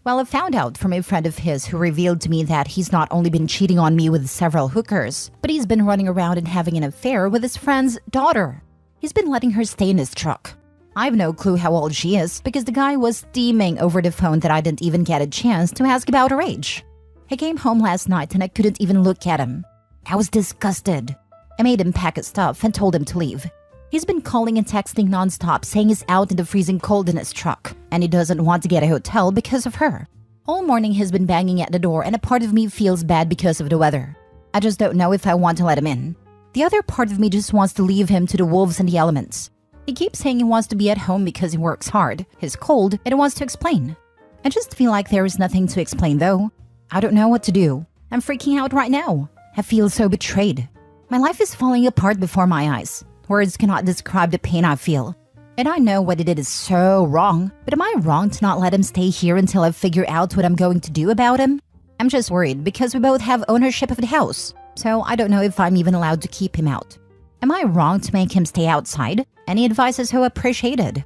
Well, I found out from a friend of his who revealed to me that he's not only been cheating on me with several hookers, but he's been running around and having an affair with his friend's daughter. He's been letting her stay in his truck. I have no clue how old she is because the guy was steaming over the phone that I didn't even get a chance to ask about her age. He came home last night and I couldn't even look at him. I was disgusted. I made him pack his stuff and told him to leave. He's been calling and texting nonstop saying he's out in the freezing cold in his truck and he doesn't want to get a hotel because of her. All morning he's been banging at the door and a part of me feels bad because of the weather. I just don't know if I want to let him in. The other part of me just wants to leave him to the wolves and the elements. He keeps saying he wants to be at home because he works hard, he's cold, and he wants to explain. I just feel like there is nothing to explain though. I don't know what to do. I'm freaking out right now. I feel so betrayed. My life is falling apart before my eyes. Words cannot describe the pain I feel. And I know what he did is so wrong, but am I wrong to not let him stay here until I figure out what I'm going to do about him? I'm just worried because we both have ownership of the house, so I don't know if I'm even allowed to keep him out. Am I wrong to make him stay outside? Any advice is so appreciated.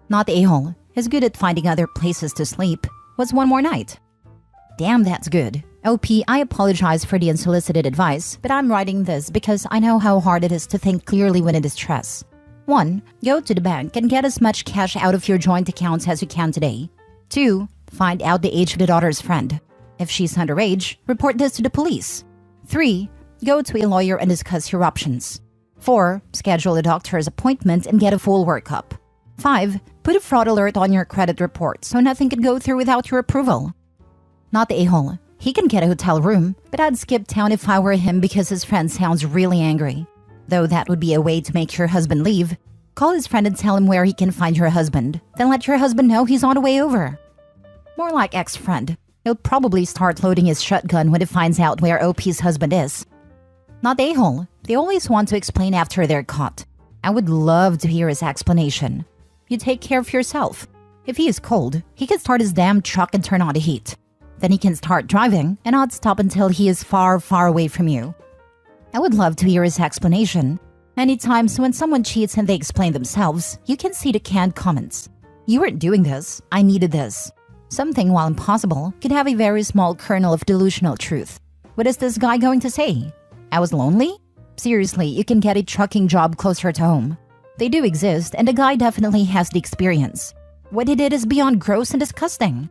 Not the a-hole. He's good at finding other places to sleep. What's one more night? Damn, that's good. OP, I apologize for the unsolicited advice, but I'm writing this because I know how hard it is to think clearly when it is stress. 1. Go to the bank and get as much cash out of your joint accounts as you can today. 2. Find out the age of the daughter's friend. If she's underage, report this to the police. 3. Go to a lawyer and discuss your options. 4. Schedule a doctor's appointment and get a full workup. 5. Put a fraud alert on your credit report so nothing can go through without your approval. Not the a-hole. He can get a hotel room, but I'd skip town if I were him because his friend sounds really angry. Though that would be a way to make your husband leave. Call his friend and tell him where he can find your husband. Then let your husband know he's on the way over. More like ex-friend. He'll probably start loading his shotgun when he finds out where OP's husband is. Not the a-hole. They always want to explain after they're caught. I would love to hear his explanation. You take care of yourself. If he is cold, he can start his damn truck and turn on the heat. Then he can start driving and not stop until he is far, far away from you. I would love to hear his explanation. Many times when someone cheats and they explain themselves, you can see the canned comments. You weren't doing this. I needed this. Something, while impossible, could have a very small kernel of delusional truth. What is this guy going to say? I was lonely? Seriously, you can get a trucking job closer to home. They do exist, and the guy definitely has the experience. What he did is beyond gross and disgusting.